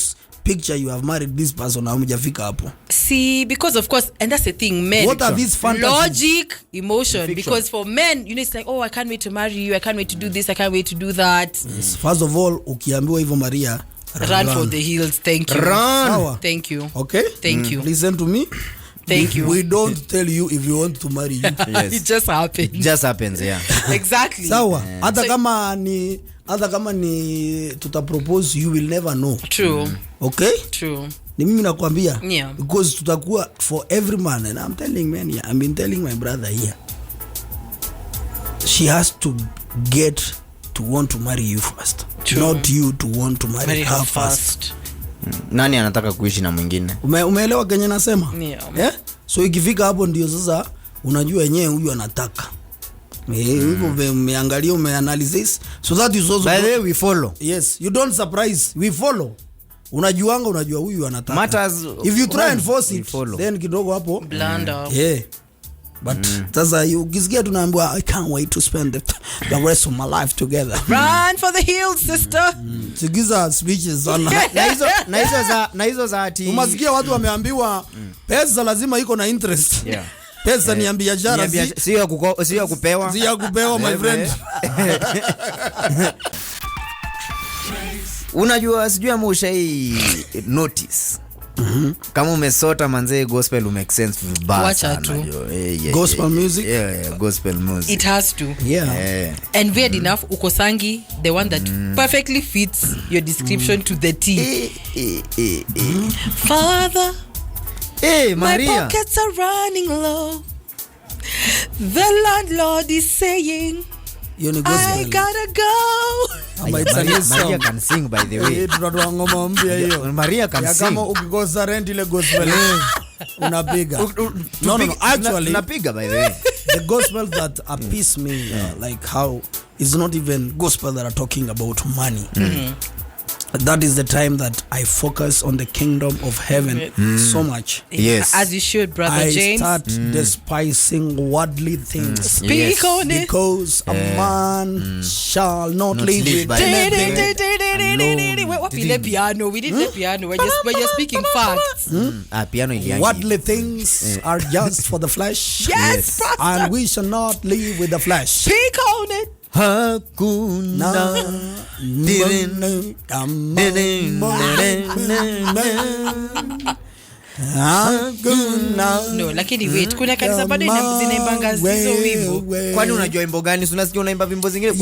picture you have married this person na hamjafika hapo? see, because of course, and that's the thing, men. What are these fantasies? Logic, emotion. Fiction. Because for men, you know, it's like, oh, I can't wait to marry you. I can't wait to do this. I can't wait to do that. Yes. First of all, ukiambiwa hivyo Maria, Run for the hills. Thank you. Run. Sawa. Thank you. Okay? Thank you. Listen to me. Thank you. We don't tell you if you want to marry you. Yes. It just happened. It just happens, yeah. Exactly. Sawa. Hata So- kama ni tuta propose, you will never know. True. Okay? True. Ni mimi nakwambia. Yeah. Because tutakuwa for every man, and I'm telling man here, I've been telling my brother here, she has to get to want to marry you first. True. Not you to want to marry Marry her her first. first. Nani anataka kuishi na mwingine? Umeelewa kenye nasema? Yeah. So ikifika hapo ndio sasa unajua yenyewe huyu anataka. Hivyo umeangalia, umeanalysis. So that is also By the way, we follow. yes, you don't surprise, we follow. Unajua huyu anataka. Matters if you try and force we it, follow. then kidogo hapo Blunder. yeah. But sasa ukisikia tunaambiwa I can't wait to spend the rest of my life together. Run for the hills, sister. Sikiza speeches sana. na hizo za ati Umasikia watu wameambiwa pesa lazima iko na interest. Yeah. Pesa ni ya biashara, sio ya kupewa. si ya kupewa my friend. Unajua sijui ama ushai notice. Kama umesota manze gospel make sense vibaya Wacha sana. tu. Gospel music? Yeah, gospel music. It has to. Yeah. And weird enough, ukosangi, the one that perfectly fits your description to the T. Father, Hey, my Maria. pockets are running low. The landlord is saying Hiyo ni I gospel. gotta go. Ama it's a new Maria song. can sing by the way. Tunatoa ngoma mpya hiyo. Maria can Ya sing. kama ukikosa rent ile gospel unapiga. No, actually napiga by the way. the gospel that appease me like how it's not even gospel that are talking about money. That is the time that I focus on the kingdom of heaven so much. Yes. As you should, brother I James. start despising worldly things. Speak Yes. on it. Because a man shall not live live with by anything. What play piano? We didn't play piano. When you're speaking facts. Piano iliangi. Worldly things are just for the flesh. Yes, pastor. And we shall not live with the flesh. Speak on it. Hakuna. No, lakini wait, kuna kanisa bado zinaimbanga hizo wimbo. Kwani unajua wimbo gani? Unasikia unaimba wimbo zingine?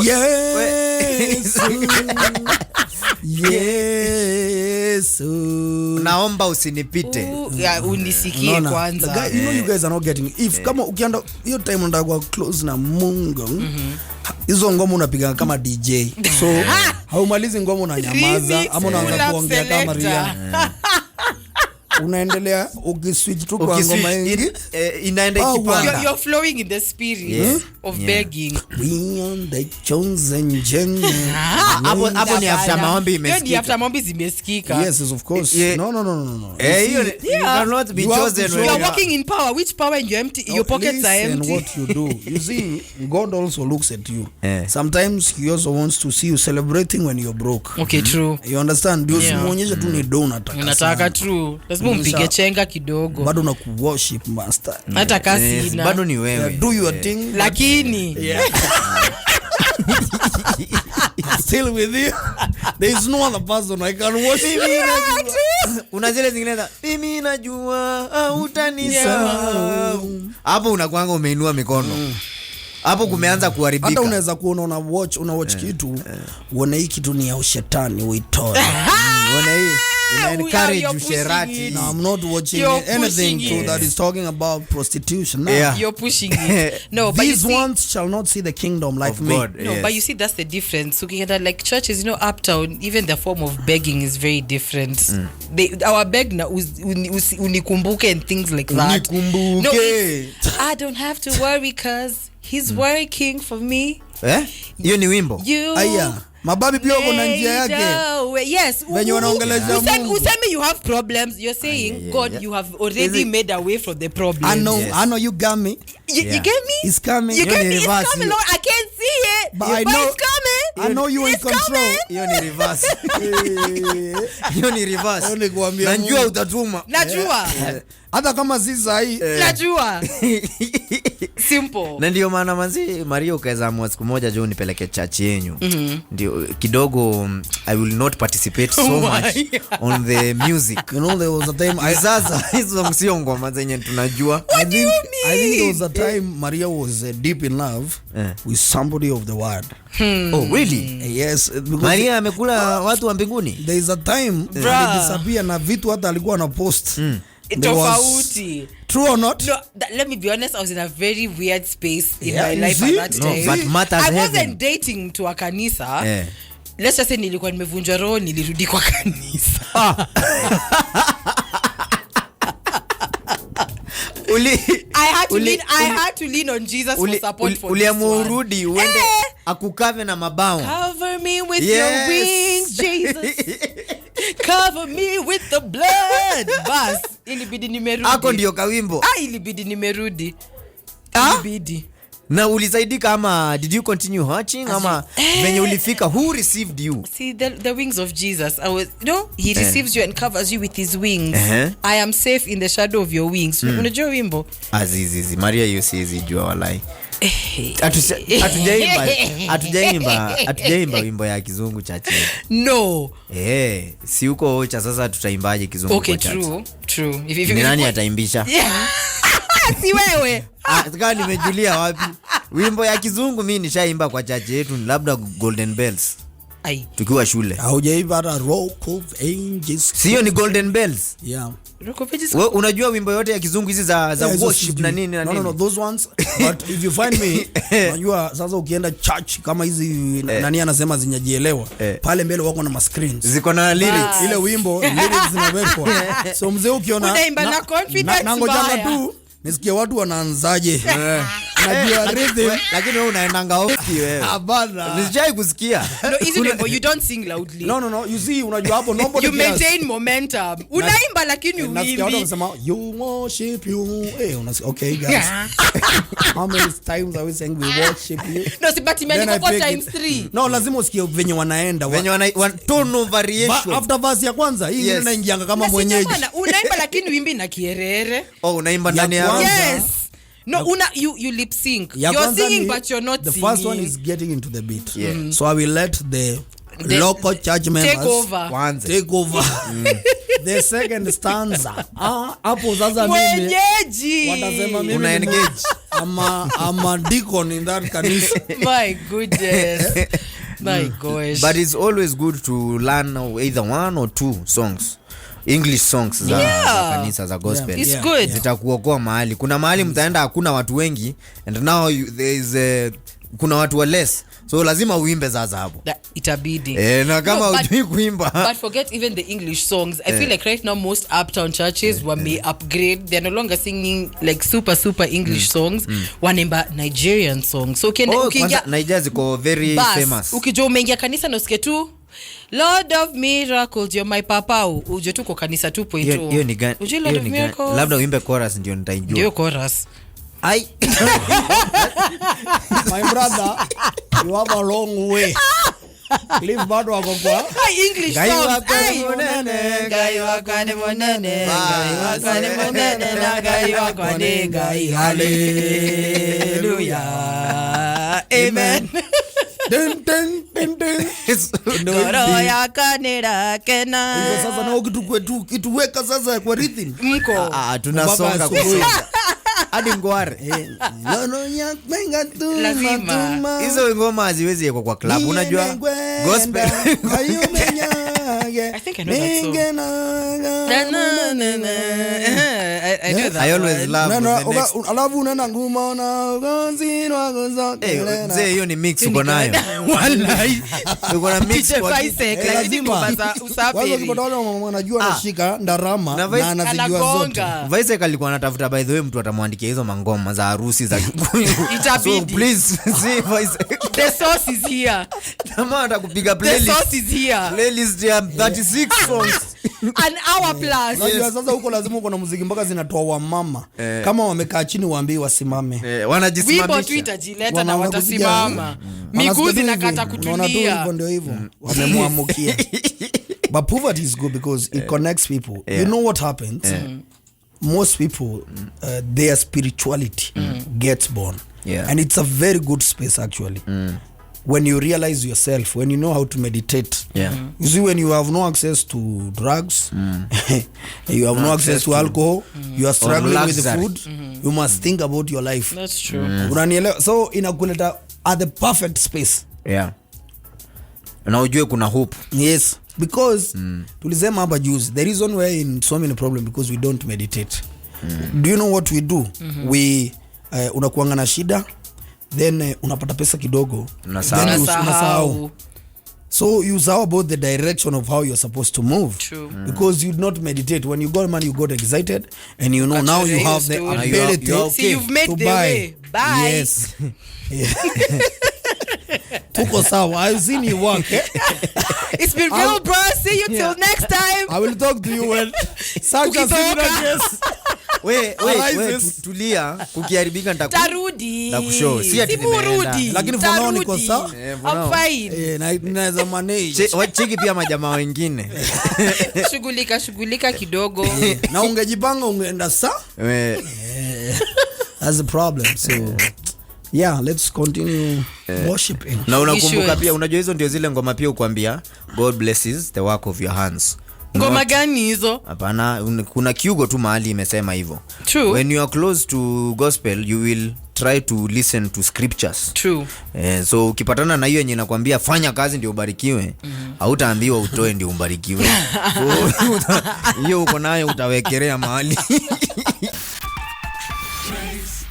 Yes. Naomba usinipite. Unisikie No. kwanza. You know you guys are not getting if kama ukienda hiyo time unataka kuwa close na Mungu. Hizo ngoma unapiga kama DJ. So haumalizi ngoma unanyamaza Remix, ama unaanza pull up kuongea kama selector. Maria. Unaendelea ukiswitch tu kwa ngoma hii. Inaenda Oh, ikipanda. You're flowing in the spirit of begging. We are the chosen generation. Hapo ni after maombi Hiyo ni imesikika. after maombi zimesikika. Yes, of course. Yeah. No. Hiyo you cannot be You have chosen to when show- You're walking in power. Which power? And you're empty. Your pockets are Listen empty. what you do. You see, God also looks at you. Yeah. Sometimes he also wants to see you celebrating when you're broke. Okay, true. You understand? Ndio Yeah. simuonyeshe tu ni do unataka. Unataka sana. true. Lazima umpige chenga kidogo. Bado na kuworship master. Hata kasi ina. bado ni wewe. Do your thing. Lakini Still with you. There is no other person I can worship. Una zile zingine za mimi najua hutanisahau. Hapo unakuanga umeinua mikono. Hapo kumeanza kuharibika. Hata unaweza kuona una watch kitu, uone hii kitu ni ya ushetani uitoe. Unaona hii? Ina encourage you're pushing usherati. it. No, I'm not watching You're anything pushing too it. that is talking about prostitution. No. Yeah. you're pushing it. No, but you These see, ones shall not see the kingdom like Of me. God. no, Yes. but you see that's the difference. Looking at that, like churches, uptown, even the form of begging is very different. Our beg na unikumbuke and things like that. Unikumbuke. No, I don't have to worry cause he's working for me. Hiyo ni wimbo. You Aya, mababi pia uko na njia yake. Yes. Venye wanaongelesha Mungu. Useme you have problems. You're saying, God, you have already made a way for the problem. I know, Yes. I know you got me. You get me? It's coming. You Hiyo get ni me? It's reverse coming, hiyo. Lord. I can't see it. But I know- it's coming. I know you in It's control. coming. Hiyo ni reverse. Hiyo ni reverse. Hiyo ni kuambia Najua Mungu. utatuma. Najua. Hata kama si sahi. Najua. Simple. Na ndio maana manzi Maria ukaweza amua siku moja jo nipeleke church yenyu. Ndio kidogo I will not participate so much on the music. You know there was a time Sasa hizo sio ngoma zenye tunajua. I think there was a time Maria was deep in love with somebody of the word. Oh really? Yes, because Maria amekula watu wa mbinguni. there is a time alidisappear na vitu hata alikuwa na post. There was- Tofauti. True or not? No, let me be honest, I was in a very weird space in Yeah, my you life see? at that No, time. but matters I heaven. wasn't dating to a kanisa. Eh. Let's just say nilikuwa nimevunjwa roho, nilirudi kwa kanisa. I had to lean on Jesus for support for this uliamua one. urudi uende akukave na mabao. Cover me with Yes. your wings, Jesus. Cover me with the blood. Bas, ilibidi nimerudi. Ako ndio kawimbo. Ilibidi nimerudi. Ilibidi. Na ulisaidika ama did you continue watching ama venye ulifika who received you? See the wings of Jesus. He receives you and covers you with his wings. I am safe in the shadow of your wings. Unajua wimbo? Azizi Maria hiyo siwezi jua walai. Hatujaimba wimbo ya kizungu chache. No. Si uko cha sasa tutaimbaje kizungu Okay, kwa chache? true. Ni nani ataimbisha? Si wewe. Sika nimejulia wapi? Wimbo ya kizungu mimi nishaimba kwa chache yetu labda Golden Bells. Ai. tukiwa shule. Haujaiva hata Rock of Ages. Sio ni Golden Bells. Yeah. Rock of Ages. Wewe unajua wimbo yote ya kizungu hizi za Yeah, worship na nini na nini? No, those ones. But if you find me, unajua sasa ukienda church kama hizi nani anasema zinyajielewa, pale mbele wako na screens. Ziko na lyrics. Ile wimbo lyrics zinawekwa. So mzee ukiona unaimba na confidence na ngoja tu nisikie watu wanaanzaje. Najua rhythm Lakini wewe unaendanga off wewe. Abana. Nisijai kusikia. No, easy remember, you don't sing loudly. No. You see, unajua hapo nobody You maintain momentum. Unaimba lakini nasikia watu uimbi. wanasema you worship you. Unasikia okay guys. How many times are we saying we worship you? No, si but imeandikwa 4 times 3. No, lazima usikie venye wanaenda. Venye wana tone of variation. After verse ya kwanza hii inaingianga kama mwenyeji. Unaimba lakini uimbi na kierere. Oh, unaimba ndani ya Yes. No, you lip sync. You're singing but you're not singing. The first one is getting into the beat. Yeah. So I will let the local church members take over. Take over. The second stanza. Hapo sasa mimi mwenyeji. Watasema mimi una engage. I'm a deacon in that kanisa. My goodness. My gosh. But it's always good to learn either one or two songs. English songs za kanisa za gospel. It's good. Zitakuokoa mahali. Kuna mahali mtaenda hakuna watu wengi and now there is kuna watu wa less. So lazima uimbe zaza hapo. Itabidi. Na kama hujui kuimba. But forget even the English songs. I feel like right now most uptown churches may upgrade. They're no longer singing like super English songs. Wanaimba Nigerian songs. So ukiingia Nigeria ziko very famous. Ukijua umeingia kanisa na usikie tu Lord of Miracles, you're my papa. Uje tu kwa kanisa 2.0. Hiyo ni gani? Uje Lord of Miracles. Labda uimbe chorus ndio nitaijua. Ndio chorus. Ai. My brother, you have a long way. Leave bado wako kwa English songs. Gai wako ni monene. Hallelujah. Amen. Ngoro ya kanira kena. Sasa na ukituweka sasa kwa rhythm. Mko. Tunasonga hadi ngware. Lazima. Hizo ngoma haziwezi kwa club. Unajua gospel. I think I know that song. I know that. I always love alafu unaenda nguma na gonzi wa gonzo. Hiyo ni mix uko nayo. Wallahi. Uko na mix kwa lazima usafiri. Wanajua anashika ndarama na anazijua zote. Vice alikuwa anatafuta by the way mtu atamwandikia hizo mangoma za harusi za Kikuyu. So please see Vice. The source is here. Kama atakupiga playlist. The source is here. Playlist ya 36 songs. An hour plus. Unajua sasa huko lazima uko na muziki mpaka zinatoa wamama. Kama wamekaa chini waambie wasimame. Wanajisimamisha. Wimbo Twitter jileta na watasimama. Miguu zinakata kutulia. Unaona tu hivyo ndio hivyo. Wamemwamukia. But poverty is good because it connects people. You know what happens? Most people their spirituality gets born. And it's a very good space actually. When you realize yourself, when you know how to meditate. You see, when you have no access to drugs, you have no access to alcohol, you are struggling with the food, you must think about your life. That's true. So inakuleta at the perfect space. Na ujue kuna hope. Yes, because tulisema hapa juzi, the reason we're in so many problems because we don't meditate. Do you know what we do? We unakuanga na shida, then unapata pesa kidogo, then unasahau. So you saw about the direction of how you're supposed to move. True. Because you not meditate. When you got money, you got excited, and you know actually, now you have the ability you've made to the buy. Way. Bye. Yes. Tuko sawa. I've seen you work. It's been real, bro. See you till next time. I will talk to you when such a similar case. We tulia, kukiharibika tarudi. Nakushow. Si ati nimerudi. Lakini for now niko sawa. I'm fine. Naweza manage. Cheki pia majamaa wengine. Shughulika kidogo. Na ungejipanga ungeenda sawa. That's the problem. So yeah, let's continue worshiping. Na unakumbuka pia, unajua hizo ndio zile ngoma pia ukwambia God blesses the work of your hands. Ngoma gani hizo? Hapana, kuna kiugo tu mahali imesema hivyo. True. When you are close to gospel, you will try to listen to scriptures. True. So ukipatana na hiyo yenye inakwambia fanya kazi ndio ubarikiwe, hautaambiwa utoe ndio ubarikiwe. So hiyo uko nayo utawekelea mahali.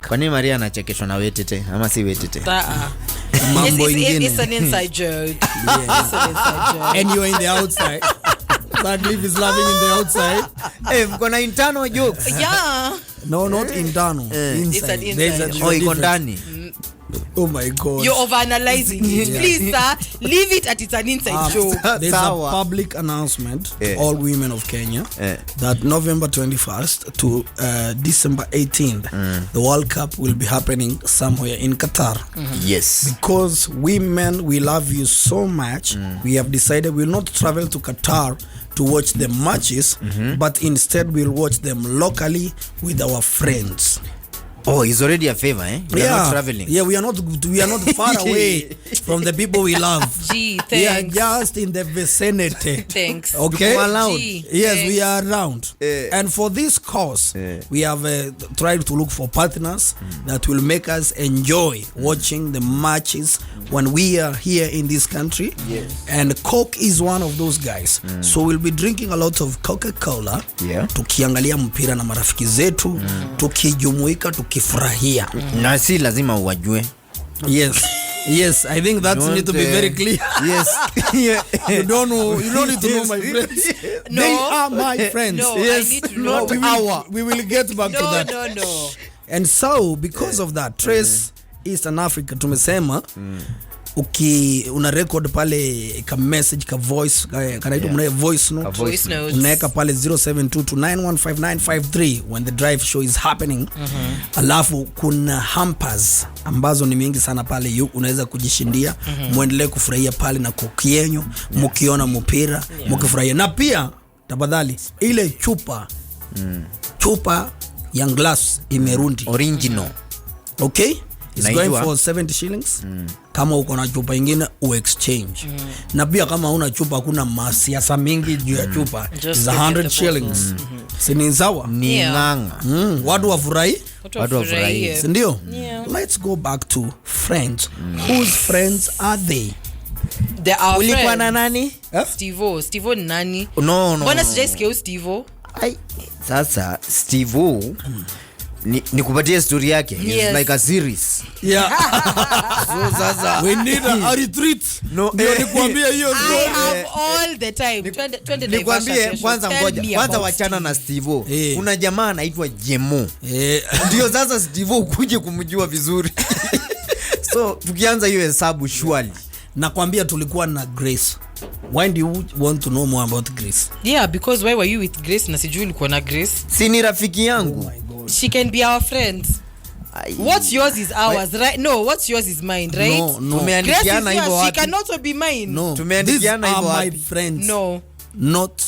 Kwa nini Maria anachekeshwa na Wetete ama si Wetete? Mambo ingine. It's an inside joke. Yeah. It's an inside joke. And you're in the outside. That Liv is laughing in the outside. Mko na internal jokes. Yeah. No, not internal. Inside. It's an inside There's a joke. Iko ndani. Oh my God. You're overanalyzing it. Yeah. Please, sir, leave it at it's an inside joke. There's a public announcement to all women of Kenya that November 21st to December 18th, the World Cup will be happening somewhere in Qatar. Yes. Because women, we love you so much, we have decided we will not travel to Qatar to watch the matches, but instead we'll watch them locally with our friends. Oh, it's already a favor, We are not traveling. Yeah, we are not far away from the people we love. Gee, thanks. We are just in the vicinity. Thanks. Okay. Gee, yes, thanks. we are around. And for this cause, we have tried to look for partners that will make us enjoy watching the matches when we are here in this country. Yes. And Coke is one of those guys. So we'll be drinking a lot of Coca-Cola. Yeah. Tukiangalia mpira na marafiki zetu, tukijumuika, tukifurahia. Na si lazima uwajue. Yes, I think that need to be very clear. Yes. You don't need to know my friends. No. They are my friends. No, yes. I need to know. We will get back to that. No. And so because of that, Trace Eastern Africa tumesema una record pale ka message ka voice kanaitwa mna voice note, unaweka pale 0722915953 when the drive show is happening. Alafu kuna hampers ambazo ni mingi sana pale, unaweza kujishindia. Muendelee kufurahia pale na kokienyo, mkiona mpira mkifurahia. Na pia tafadhali ile chupa ya glass imerundi original. Okay, it's going for 70 shillings. Kama uko na chupa ingine exchange. Na pia kama una chupa kuna masiasa mingi juu ya chupa, it's 100 shillings. Sini sawa? Ni nganga. Watu wafurahi? Watu wafurahi. Ndio? Let's go back to friends. Whose friends are they? They are Ulikuwa na nani? Steve ni nani? No. Mbona sijaisikia Steve? Sasa Steve ni kupatia story yake. It's like a series. Yeah. So sasa we need a retreat. No, nikwambia hiyo story. I have all the time. Twende nikwambie kwanza, ngoja kwanza wachana na Steve. Kuna jamaa anaitwa Jemo. Ndio sasa Steve ukuje kumjua vizuri. So tukianza hiyo hesabu surely. Nakwambia tulikuwa na Grace. Why do you want to know more about Grace? Yeah, because why were you with Grace na sijui ulikuwa na Grace? Si ni rafiki yangu. Oh my God. She can be our friend. What's yours is ours, right? No, what's yours is mine, right? No. Tumeandikiana hivyo wapi? She can also be mine. No. Tumeandikiana hivyo wapi? My friends. No. Not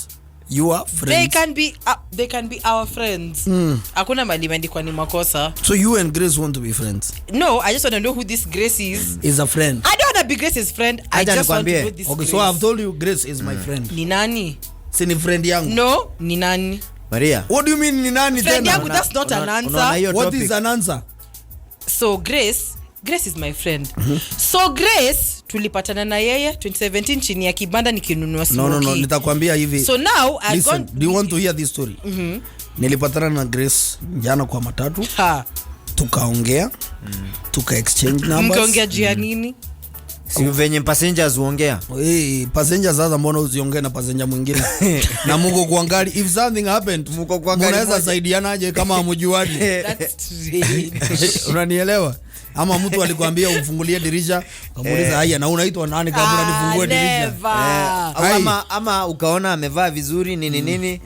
your friends. They can be our friends. Hakuna mali imeandikwa ni makosa. So you and Grace want to be friends? No, I just want to know who this Grace is. Is a friend. I don't want to be Grace's friend. I just want to know this Okay, Grace. so I've told you Grace is my friend. Ni nani? Si ni friend yangu. No, ni nani? Maria. What do you mean ni nani Friend tena? yangu, that's not an answer. What is an answer? So Grace is my friend. So Grace tulipatana na yeye 2017 chini ya kibanda nikinunua smoky. No, nitakwambia hivi. So now I listen, do you want to hear this story? Nilipatana na Grace jana kwa matatu. Tukaongea. Tuka exchange numbers. Mkaongea juu ya nini? Si venye passengers huongea. Passengers sasa mbona usiongee na passenger mwingine? Na mko kuangali if something happened, mko kuangali. Mnaweza saidianaje kama hamjuani? That's strange. Unanielewa? Ama mtu alikwambia umfungulie dirisha, kamuuliza haya na unaitwa nani kama unanifungue dirisha? Ama ukaona amevaa vizuri nini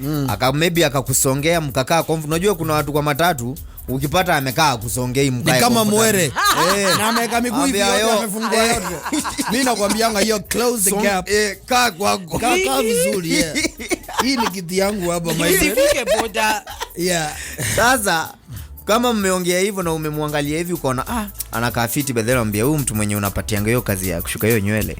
maybe akakusongea mkakaa comfort. Unajua kuna watu kwa matatu ukipata amekaa kusongei mkae. Ni kama mwere. Na ameka miguu hivi amefungua yote. Mimi nakwambianga hiyo close the gap. Kaa kwangu. Kaa vizuri. Hii ni kiti yangu hapa my friend. Usifike boda. Yeah. Sasa kama mmeongea hivyo na umemwangalia hivi ukaona anakaa fiti, badala ambia huyu mtu mwenye unapatianga hiyo kazi ya kushuka hiyo nywele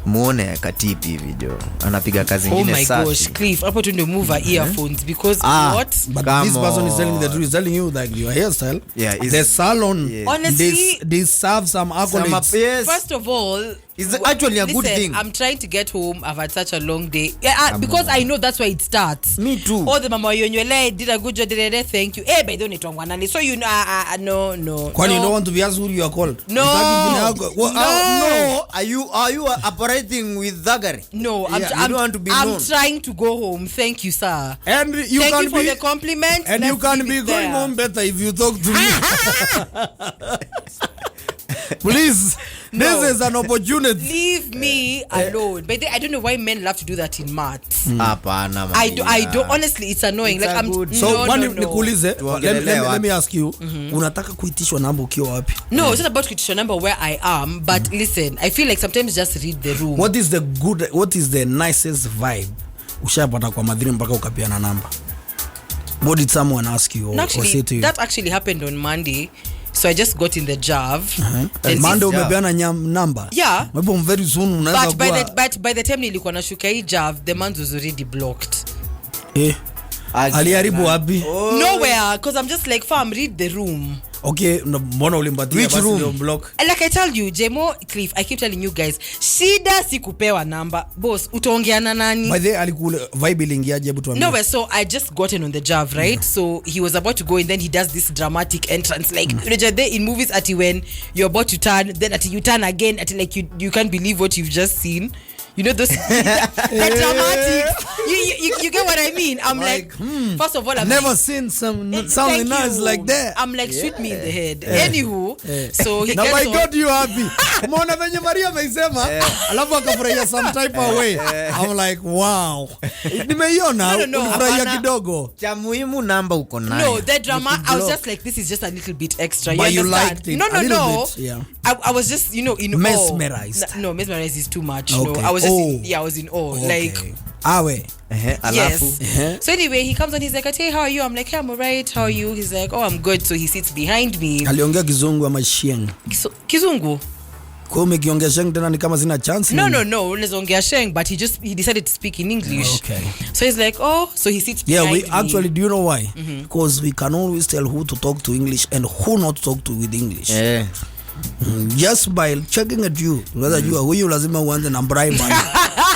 muone katipi hivi jo anapiga kazi Oh nyingine my safi. gosh, Cliff, hapo tu ndio move earphones because what? But Come this person is telling on. the truth. He's telling you that your hairstyle, Yeah, it's- the salon, Yeah. Honestly, deserve some accolades. Yes. First of all, It's actually a good listen, thing. I'm trying to get home. I've had such a long day. Yeah, because I know that's where it starts. Me too. Oh, the mama yonywele did a good job. Thank you. Eh, by the way, nitongwanani. So you know, no. Kwani you don't want to be asked who you are called? No. No. Are you operating with thuggery? No, I'm, Yeah, you I'm, don't want to be I'm known. trying to go home. Thank you, sir. And you Thank can you for be the compliment. and Let's you can leave be it going there. home better if you talk to me. Please, No. this is an opportunity. Leave me alone. But I don't know why men love to do that in maths. Hapana. I don't. Honestly, it's annoying. It's Like a I'm. good- So no, kwani no, no. nikuulize, let me ask you, unataka kuitishwa namba ukiwa wapi? No, it's not about kuitisha number where I am. But listen, I feel like sometimes just read the room. What is the nicest vibe ushapata kwa madhiri mpaka ukapiana namba? What did someone ask you or say to you? That actually happened on Monday. So I just got in the jav. And Monday umepeana namba? Yeah. Maybe very soon unaweza But by the time nilikuwa nashuka hii jav, the man was already blocked. Aliharibu wapi? Nowhere, because I'm just like, fam, read the room. Okay, mbona ulimpatia Which basi room? ndio block? Like I tell you, Jemo, Cliff, I keep telling you guys, shida si kupewa namba. Boss, utaongeana nani? By the way, alikule vibe ilingiaje, hebu tuambie. No, so I just gotten on the jav, right? So he was about to go and then he does this dramatic entrance. Like, in movies, at when you're about to turn, then at you turn again, at like you can't believe what you've just seen. You know those the dramatics. You get what I mean? I'm like first of all, I'm never like, seen something thank nice you. like that. I'm like, shoot me in the head. Anywho, so he Now gets I on. got you happy. Umeona venye Maria ameisema, alafu akafurahia some type of way. I'm like, wow. Nimeiona, No, ulifurahia hapana. kidogo. Cha muhimu namba uko nayo. No, the drama. I was block. just like, this is just a little bit extra. But you understand? liked it No, a little no. bit, yeah. I was just, in Mesmerized. awe. No, mesmerized is too much. Okay. No, I was just, Oh. I was in awe. Okay. Like, Awe. Alafu. yes. So anyway, he comes on. He's like, "Hey, how are you?" I'm like, "Hey, I'm alright. How are you?" He's like, "Oh, I'm good." So he sits behind me. Aliongea kizungu ama Sheng? Kizungu. Kwa hiyo umekiongea Sheng tena ni kama sina chance. No. Unaweza ongea Sheng, but he decided to speak in English. Okay. So he's like, "Oh," so he sits Yeah, behind we me. actually, do you know why? Because we can always tell who to talk to English and who not to talk to with English. Just by checking at you, whether you are huyu lazima uanze na bribe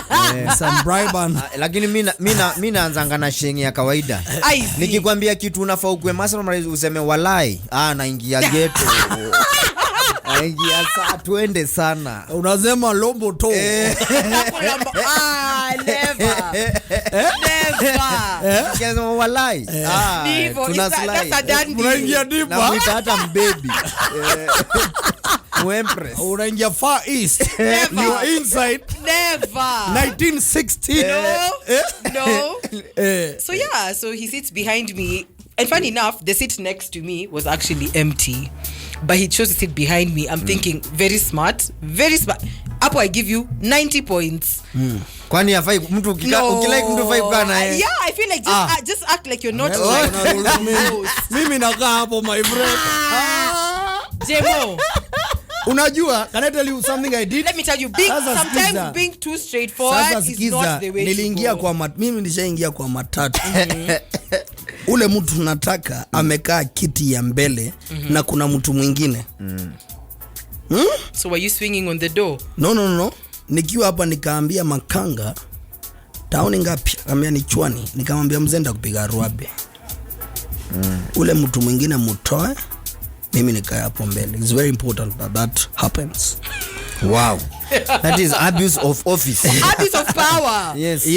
and some bribe and Lakini mimi naanzanga na shengi ya kawaida. I see. Nikikwambia kitu unafaa ukwe master useme walai. Naingia ghetto. Naingia saa twende sana. unasema lombo to. Never. Kiasema walai. Divo, Tuna that's a slide. dandy. Unaingia Na dipa. mwita hata mbaby. Muempress. Unaingia far east. Never. You are inside Never. 1960. No. So yeah, so he sits behind me. And funny enough, the seat next to me was actually empty. But he chose to sit behind me. I'm thinking, very smart. Very smart. Apo, I give you 90 points. Kwani hafai mtu ukilike mtu hafai kukaa naye. Yeah, I feel like just act like you're not Mimi nakaa hapo my friend. Jemo. Unajua, can I tell you something I did? Let me tell you, Sasa sometimes sikiza. being too straightforward Sasa is not the way niliingia to go. mimi nishaingia kwa matatu. Ule mtu nataka amekaa kiti ya mbele na kuna mtu mwingine. So were you swinging on the door? No. Nikiwa hapa nikaambia makanga tauni ngapi? Akamwambia ni chwani. Nikamwambia mzenda kupiga ruabe. Ule mtu mwingine mutoe. Mimi nikaa hapo mbele. It's very important that happens. Wow. That is abuse of office. Abuse of power. Yes.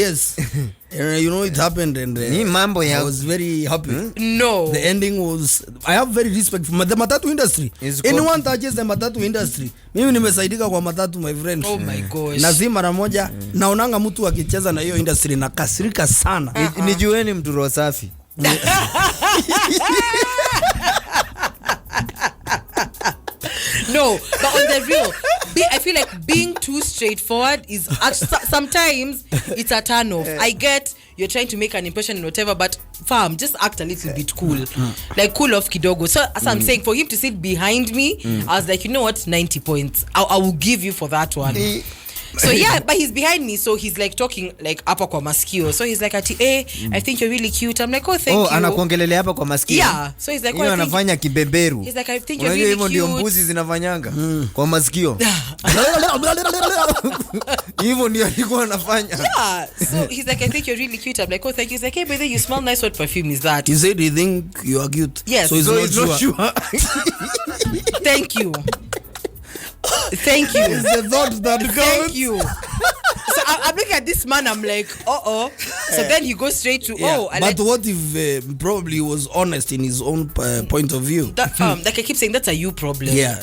You know it happened and Ni mambo ya I was very happy. No. The ending was, I have very respect for the matatu industry. Anyone touches the matatu industry. Mimi nimesaidika kwa matatu my friend. Oh my gosh. Na si mara moja naonanga mtu akicheza na hiyo industry na kasirika sana. Nijueni mtu roho safi. No, but on the real, I feel like being too straightforward is sometimes it's a turn off. I get you're trying to make an impression and whatever, but fam, just act a little bit cool. Like cool off kidogo. So as I'm saying, for him to sit behind me, I was like, you know what, 90 points. I will give you for that one. So yeah, but he's behind me, so he's like talking like hapa kwa masikio. So he's like ati I think you're really cute. I'm like, oh thank you. Anakuongelelea hapa kwa masikio. Yeah. So he's like, oh, anafanya kibeberu. He's like, I think you're really cute. Hivyo ndio mbuzi zinafanyanga kwa masikio. Hivyo ndio alikuwa anafanya. Yeah. So he's like, I think you're really cute. I'm like, oh thank you. He's like, hey brother, you smell nice. What perfume is that? He said he think you are cute. Yes. So he's not sure. Thank you. Thank you. It's the thought that counts. Thank you. So I'm looking at this man, I'm like, So then he goes straight to, but what if probably he was honest in his own point of view? That, like I keep saying, that's a you problem. Yeah.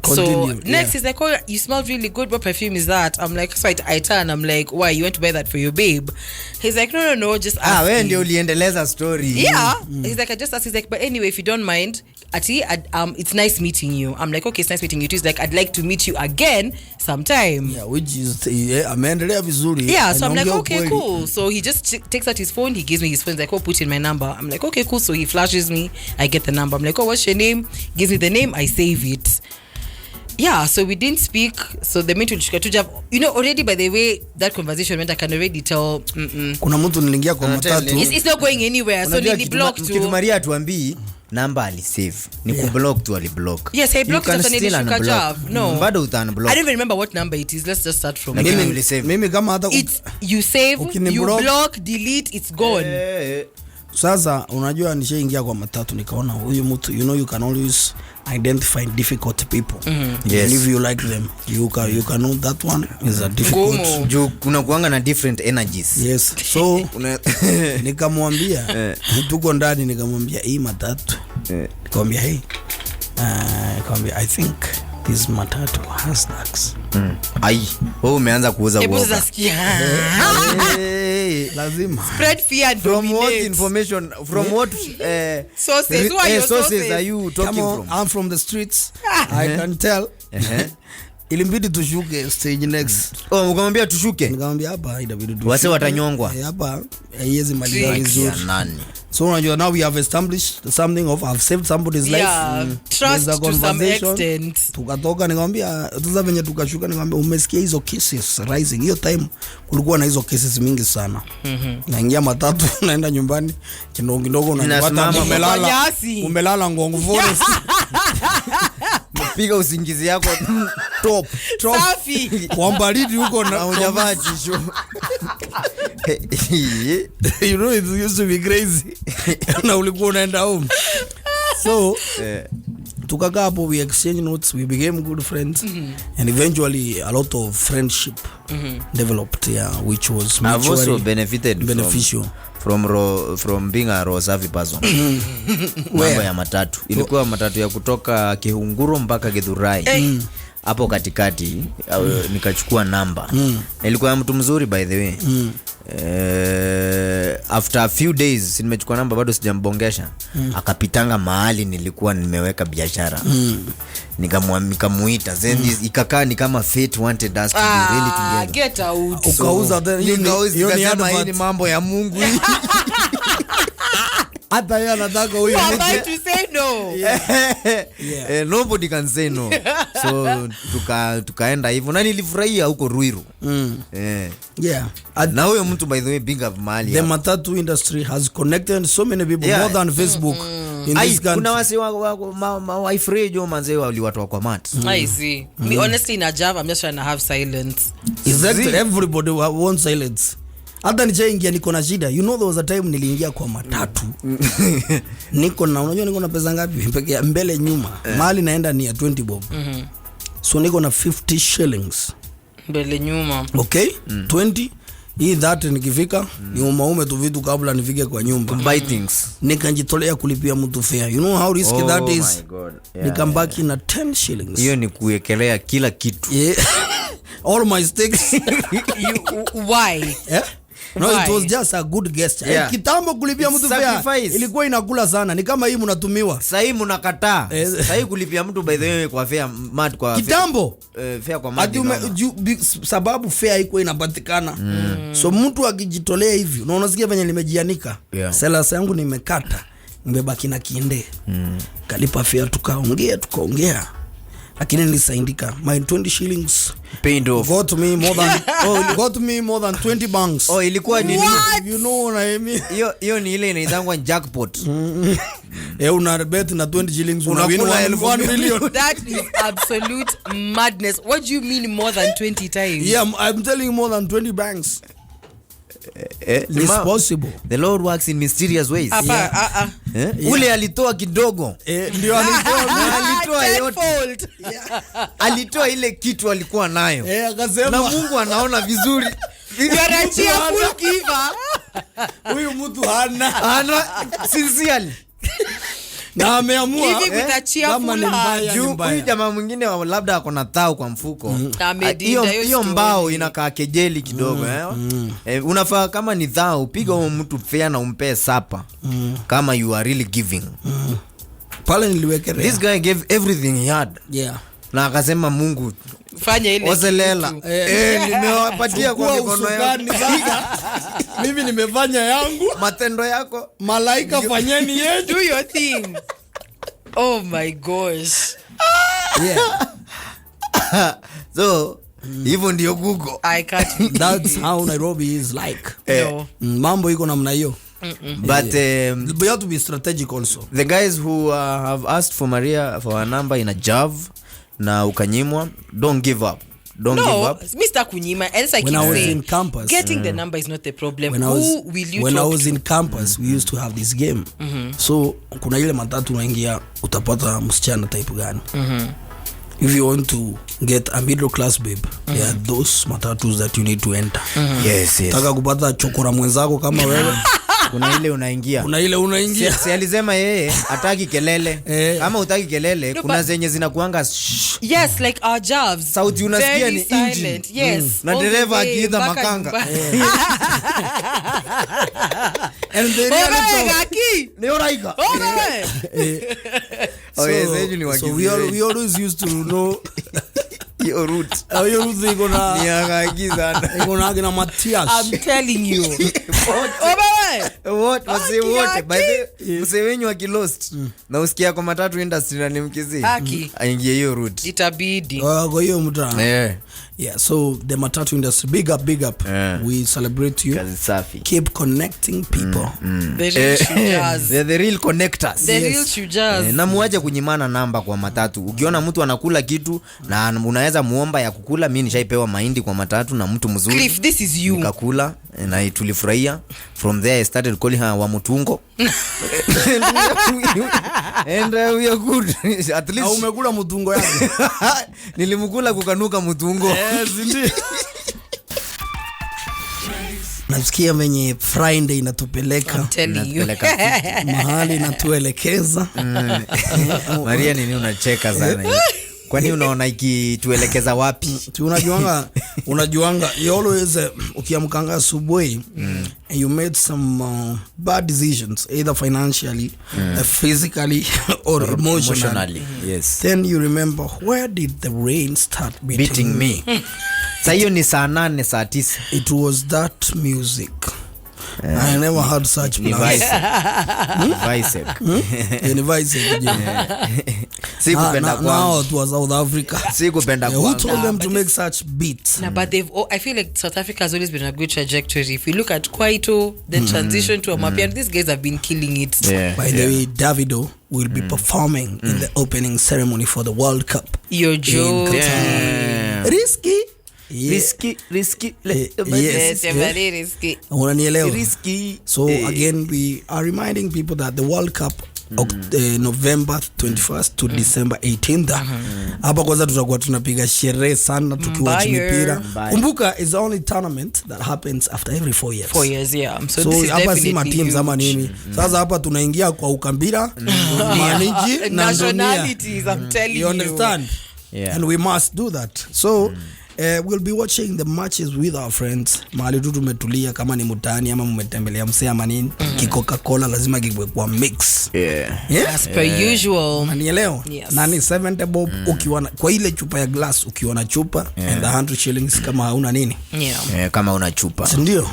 Continue. So next he's like, oh, you smell really good. What perfume is that? I'm like, so I turn. I'm like, why? You went to buy that for your babe? He's like, no, just ask. Wewe ndio uliendeleza story. Yeah. He's like, I just asked. He's like, but anyway, if you don't mind, Ati, it's nice meeting you. I'm like, okay, it's nice meeting you too. He's like, I'd like to meet you again sometime. Yeah, which is ameendelea vizuri. Yeah, so I'm like, okay, cool. So he just takes out his phone. He gives me his phone. He's like, oh, put in my number. I'm like, okay, cool. So he flashes me. I get the number. I'm like, oh, what's your name? Gives me the name. I save it. Yeah, so we didn't speak. So the meeting already by the way that conversation went, I can already tell. Kuna mtu nilingia kwa matatu. It's not going anywhere. So nili block tu. Kitu Maria tuambii namba alisave. Ni kublock tu aliblock. Yes, I blocked it and nilishuka job. No. Bado utanblock. I don't even remember what number it is. Let's just start from Mimi kama hata you save, you block, delete, it's gone. Sasa unajua nishaingia kwa matatu nikaona huyu mtu, you can always identify difficult people. Yes. And if you like them, you can know that one is a difficult. Juu kuna kuanga na different energies. Yes. So nikamwambia tuko ndani, nikamwambia hii matatu. Nikamwambia hey, I think this matatu has snacks. Wewe umeanza kuuza uoga. Lazima. Spread fear and from dominate. what information, from what sources? Who are your sources are you talking from? I'm from the streets. I can tell. Ilimbidi tushuke stage next. Ukamwambia tushuke? Nikamwambia hapa itabidi tushuke. Wase watanyongwa. Hapa haiwezi maliza vizuri. Nani? So unajua now we have established something of I've saved somebody's life. Trust to some extent. Tukatoka nikamwambia tuza venye tukashuka, nikamwambia umesikia hizo cases rising. Hiyo time kulikuwa na hizo cases mingi sana. Naingia matatu naenda nyumbani kidogo unapata umelala Ngongo Forest. Mpiga usingizi yako top safi kwa baridi huko na unavaa tisho. You know it used to be crazy. Na ulikuwa unaenda home. So tukakaa hapo, we exchange notes, we became good friends, and eventually a lot of friendship developed, which was I've also beneficial from being a Rosavi person. Mambo ya matatu ilikuwa matatu ya kutoka Kihunguro mpaka Githurai. Hapo katikati nikachukua namba. Ilikuwa mtu mzuri by the way. After a few days nimechukua namba, bado sijambongesha. Akapitanga mahali nilikuwa nimeweka biashara. Nikamuita, then ikakaa ni kama fate wanted us to be really together. Get out. Ukauza hiyo ni mambo ya Mungu. Hata yeye anataka huyo mtu to say no. Nobody can say no. So tukaenda hivyo na nilifurahia huko Ruiru. Na huyo mtu by the way big up mahali. The matatu industry has connected so many people more than Facebook. In this country. Kuna wase wa ifrejo manze waliwatoa kwa mat. I see. Me honestly in a job I'm just trying to have silence. Exactly. Everybody wants silence. Hata nichaingia niko na shida. You know there was a time niliingia kwa matatu. Unajua niko na pesa ngapi? Peke mbele nyuma. Mahali naenda ni ya 20 bob. So niko na 50 shillings. Mbele nyuma. Okay? 20 hii that nikifika ni umaume tu vitu kabla nifike kwa nyumba. Buy things. Nikajitolea kulipia mtu fare. You know how risky that is? Oh my God. Nikambaki na 10 shillings. Hiyo ni kuwekelea kila kitu. All my stakes. Why? No, it was just a good gesture. Kitambo kulipia mtu fare ilikuwa inakula sana. Ni kama hii mnatumiwa. Sasa hii mnakataa. Sasa hii kulipia mtu by the way kwa fare mat kwa kitambo. Fare kwa mat. Sababu fare iko inapatikana. So mtu akijitolea hivi, unaona sikia venye nimejianika. Selasa yangu nimekata. Nimebaki na kiende. Kalipa fare tukaongea. lakini nilisaindika my 20 shillings paid off. got me more than 20 banks. Ilikuwa nini? You know what I mean? Hiyo ni ile inaitangwa jackpot. Una bet na 20 shillings unakula 1 million. That is absolute madness. What do you mean more than 20 times? Yeah, I'm telling you, more than 20 banks. It's possible. The Lord works in mysterious ways. Ule alitoa kidogo. Ndio alitoa yote. Alitoa ile kitu alikuwa nayo. Akasema na Mungu anaona vizuri. Garantia full giver. Huyu mtu hana sincerely. Na ameamua kama ni mbaya. Huyu jamaa mwingine labda ako na thao kwa mfuko. Hiyo mbao inakaa kejeli kidogo. Unafaa kama ni thao piga huyo mtu fair na umpe sapa. Kama you are really giving. Pale niliwekelea. This guy gave everything he had. Yeah. Na akasema Mungu fanya ile ozelela. Nimewapatia kwa mikono yangu. Mimi nimefanya yangu. Matendo yako malaika fanyeni yenu. Do your thing. Oh my gosh. Yeah. So hivyo ndio Google. I can't. That's how Nairobi is like. No. Mambo iko namna hiyo. But we have to be strategic also. The guys who have asked for Maria for a number in a Jav na ukanyimwa, don't give up. Don't give up. Mr. Kunyima, as I keep saying, getting the number is not the problem. When I was in campus, we used to have this game. So kuna ile matatu unaingia utapata msichana type gani. If you want to get a middle class babe, there are those matatus that you need to enter. Yes. Taka kupata chokora mwenzako kama wewe. Kuna ile unaingia. Si alisema yeye hataki kelele. Kama hutaki kelele, kuna zenye zinakuanga yes, like our jobs. Sauti unasikia ni engine. Yes. Na dereva akiita makanga. And the reality Neoraika. So we always used to know your route. Your route iko na ni agagiza. Iko na gina Matias. I'm telling you. What by the msewenyu akilost na usikia kwa matatu industry na nimkizi aingie hiyo route itabidi kwa hiyo mta. Yeah, so the matatu industry, big up. We celebrate you. Kazi safi. Keep connecting people. They're the real connectors. The real shujaz. Na muaje kunyimana namba kwa matatu. Ukiona mtu anakula kitu na unaweza muomba ya kukula, mimi nishaipewa mahindi kwa matatu na mtu mzuri. Cliff, this is you. Nikakula na tulifurahia. From there I started calling her wa mutungo. And we are good. At least umekula mutungo yake. Nilimkula kukanuka mutungo. Ndio. Nasikia venye Friday inatupeleka mahali inatuelekeza. Maria, nini unacheka sana hivi? Kwani unaona ikituelekeza wapi? Unajuanga you always ukiamkanga asubuhi you made some bad decisions, either financially, physically or emotionally. Yes. Then you remember, where did the rain start beating me? Sasa hiyo ni saa 8 saa 9. It was that music. I never had such plans. Sikupenda kwangu. Now it was South Africa. Sikupenda kwangu. Who told them to make such beats? But I feel like South Africa has always been a good trajectory. If you look at Kwaito, the transition to Amapiano, these guys have been killing it. By the way, Davido will be performing in the opening ceremony for the World Cup. Your joke. Risky. Risky. Yes. Very risky. Risky. So again, we are reminding people that the World Cup November 21st to December 18th. Hapa kwanza tutakuwa tunapiga sherehe sana tukiwatch mipira. Kumbuka is the only tournament that happens after every 4 years. 4 years, yeah. So hapa si teams ama nini. Sasa hapa tunaingia kwa ukambira, maniji na nationalities, I'm telling you. You understand? Yeah. And we must do that. So we'll be watching the matches with our friends. Mahali tu tumetulia, kama ni mtaani ama mmetembelea msee ama nini, Coca-Cola lazima kiwe kwa mix. As per usual. Manielewa? Yes. Nani 70 bob ukiona kwa ile chupa ya glass, ukiona chupa and 100 shillings kama hauna nini. Kama una chupa. Ndio.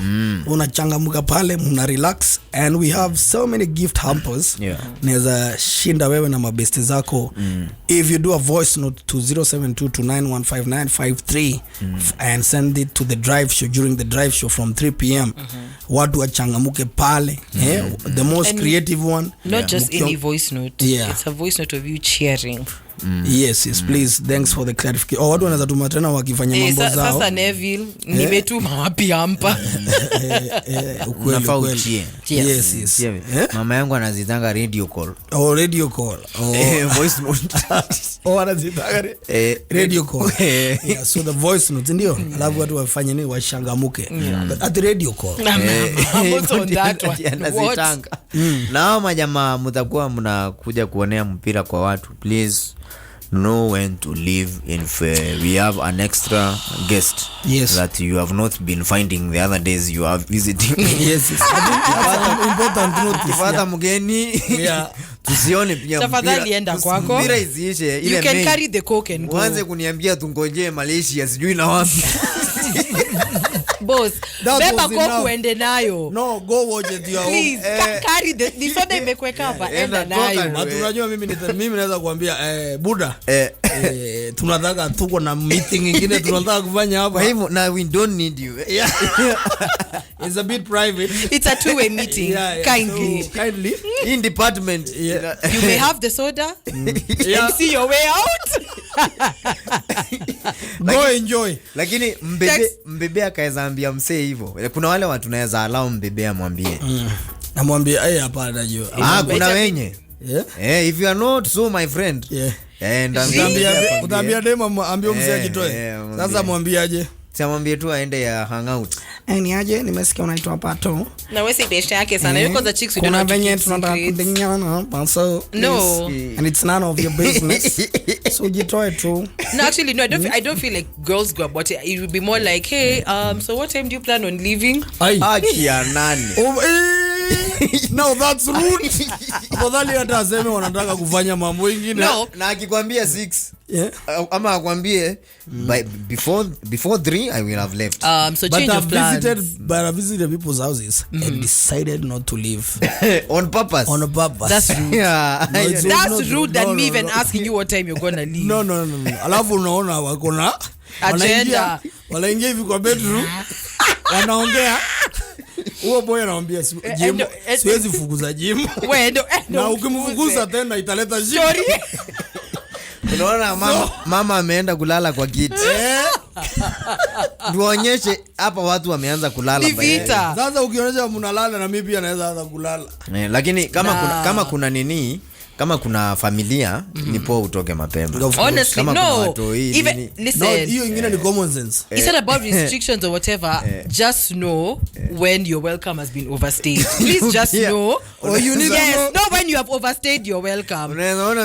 Unachangamka pale, mna relax, and we have so many gift hampers. Naweza shinda wewe na mabesti zako. If you do a voice note to 0722915953 and send it to the drive show during the drive show from 3 p.m. Watu wachangamuke pale. The most creative one. Not just any voice note. It's a voice note of you cheering. Yes, please. Thanks for the clarification. Watu wanaweza tuma tena wakifanya mambo zao. Sasa Neville, nimetuma wapi hapa? Ukweli. Yes. Mama yangu anazitanga radio call. Radio call. Voice note. Anazitanga radio call. So the voice note ndio. Alafu watu wafanye nini, washangamuke. At the radio call. What's on that one? Anazitanga. Na majamaa mtakuwa mnakuja kuonea mpira kwa watu. Please know when to leave. If we have an extra guest that you have not been finding the other days you are visiting. Yes. Important note. Kifata mgeni. Tusione pia tafadhali enda kwako. Mpira isiishe ile. You can carry the coke and go. Mwanze kuniambia tungojee Malaysia sijui na wapi. Boss, beba koku uende nayo. No, go watch it your please, carry the soda imekweka hapa, enda nayo. Watu unajua mimi naweza kuambia Buda, tunataka tuko na meeting nyingine tunataka kufanya hapa. Hivyo na we don't need you. It's a bit private. It's a two-way meeting. Kindly. So, kindly. In department. You may have the soda and see your way out. Go enjoy. Lakini mbebe akaeza ambia msee hivyo. Kuna wale watu naweza allow mbebe amwambie. Namwambie hapa najua. Kuna wenye. If you are not so my friend. Utaambia demo ambie msee ajitoe. Sasa mwambiaje? Siamwambie tu aende ya hangout. Ni aje, nimesikia unaitwa Pato. Na wewe si best yake sana. Yuko the chicks we don't know. Kuna tunataka kudinyana. So no. And it's none of your business. So jitoe tu. No, actually no, I don't feel like girls go about it. It would be more like, hey, so what time do you plan on leaving? Akia nani. No, that's rude. Afadhali hata aseme wanataka kufanya mambo mengine. No, na akikwambia 6. Ama akwambie before 3 I will have left. So change of plans. But I visited people's houses and decided not to leave. On purpose. That's rude. That's rude than me even asking you what time you're gonna leave. No. Alafu unaona wako na agenda. Wanaingia hivi kwa bedroom. Wanaongea. Huo boy anaambia siwezi fukuza gym. Na ukimfukuza tena italeta shida. Unaona mama ameenda kulala kwa kiti. Tuonyeshe hapa watu wameanza kulala baadaye. Sasa ukionyesha mnalala na mimi pia naweza anza kulala. Lakini kama kuna nini, kama kuna familia nipo utoke mapema. Honestly, no. Even listen. Hiyo ingine ni common sense. It's not about restrictions or whatever. Just know when your welcome has been overstayed. Please just know. Or you need to know when you have overstayed your welcome.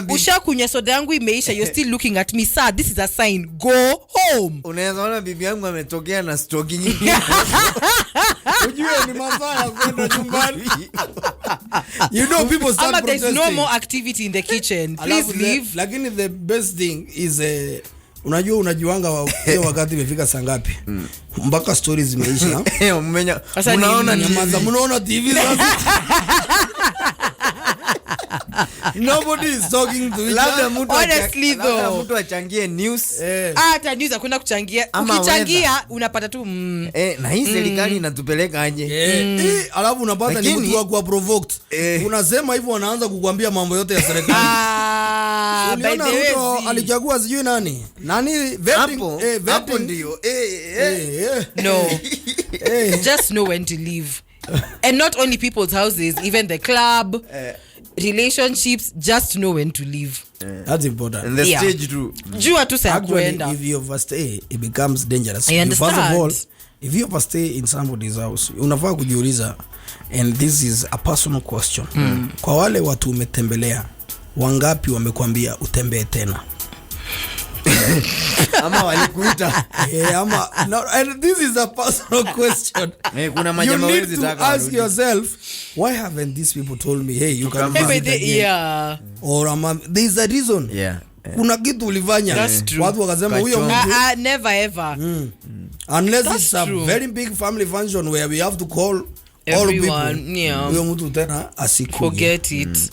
Ushakunya soda yangu imeisha, you're still looking at me, sir. This is a sign. Go home. Unaweza ona bibi yangu ametokea na stock nyingi. Ujue ni masaa ya kwenda nyumbani. You know people start protesting. There's no more activity in the kitchen. Please leave. Lakini the best thing is unajua unajiwanga wakati imefika saa ngapi? Mpaka stories zimeisha. Unaona TV sasa. Nobody is talking to each other. Honestly though, mtu achangie news. Hata news hakuna kuchangia. Ukichangia unapata tu na hii serikali inatupeleka aje. Alafu unapata ni mtu wa kuwa provoked. Unasema hivyo wanaanza kukuambia mambo yote ya serikali. By the way, alichagua sijui nani vetting. Hapo ndio. No. Just know when to leave. And not only people's houses, even the club, relationships, just know when to leave. That's important. And the stage too. Jua tu saa kuenda. If you overstay, it becomes dangerous. I understand. First of all, if you overstay in somebody's house, unafaa kujiuliza, and this is a personal question. Kwa wale watu umetembelea, wangapi wamekwambia utembee tena? Ama walikuita. ama no, and this is a personal question. Kuna You majamaa need wezi to taka ask warudi. yourself, why haven't these people told me, hey, you can come visit Maybe again? yeah. Or there's a reason. Yeah. Kuna kitu ulifanya. That's true. Watu wakasema huyo Kachonga. mtu Never ever. unless That's it's a true. very big family function where we have to call all Everyone, people. yeah. Huyo mtu tena asikuje. Forget it.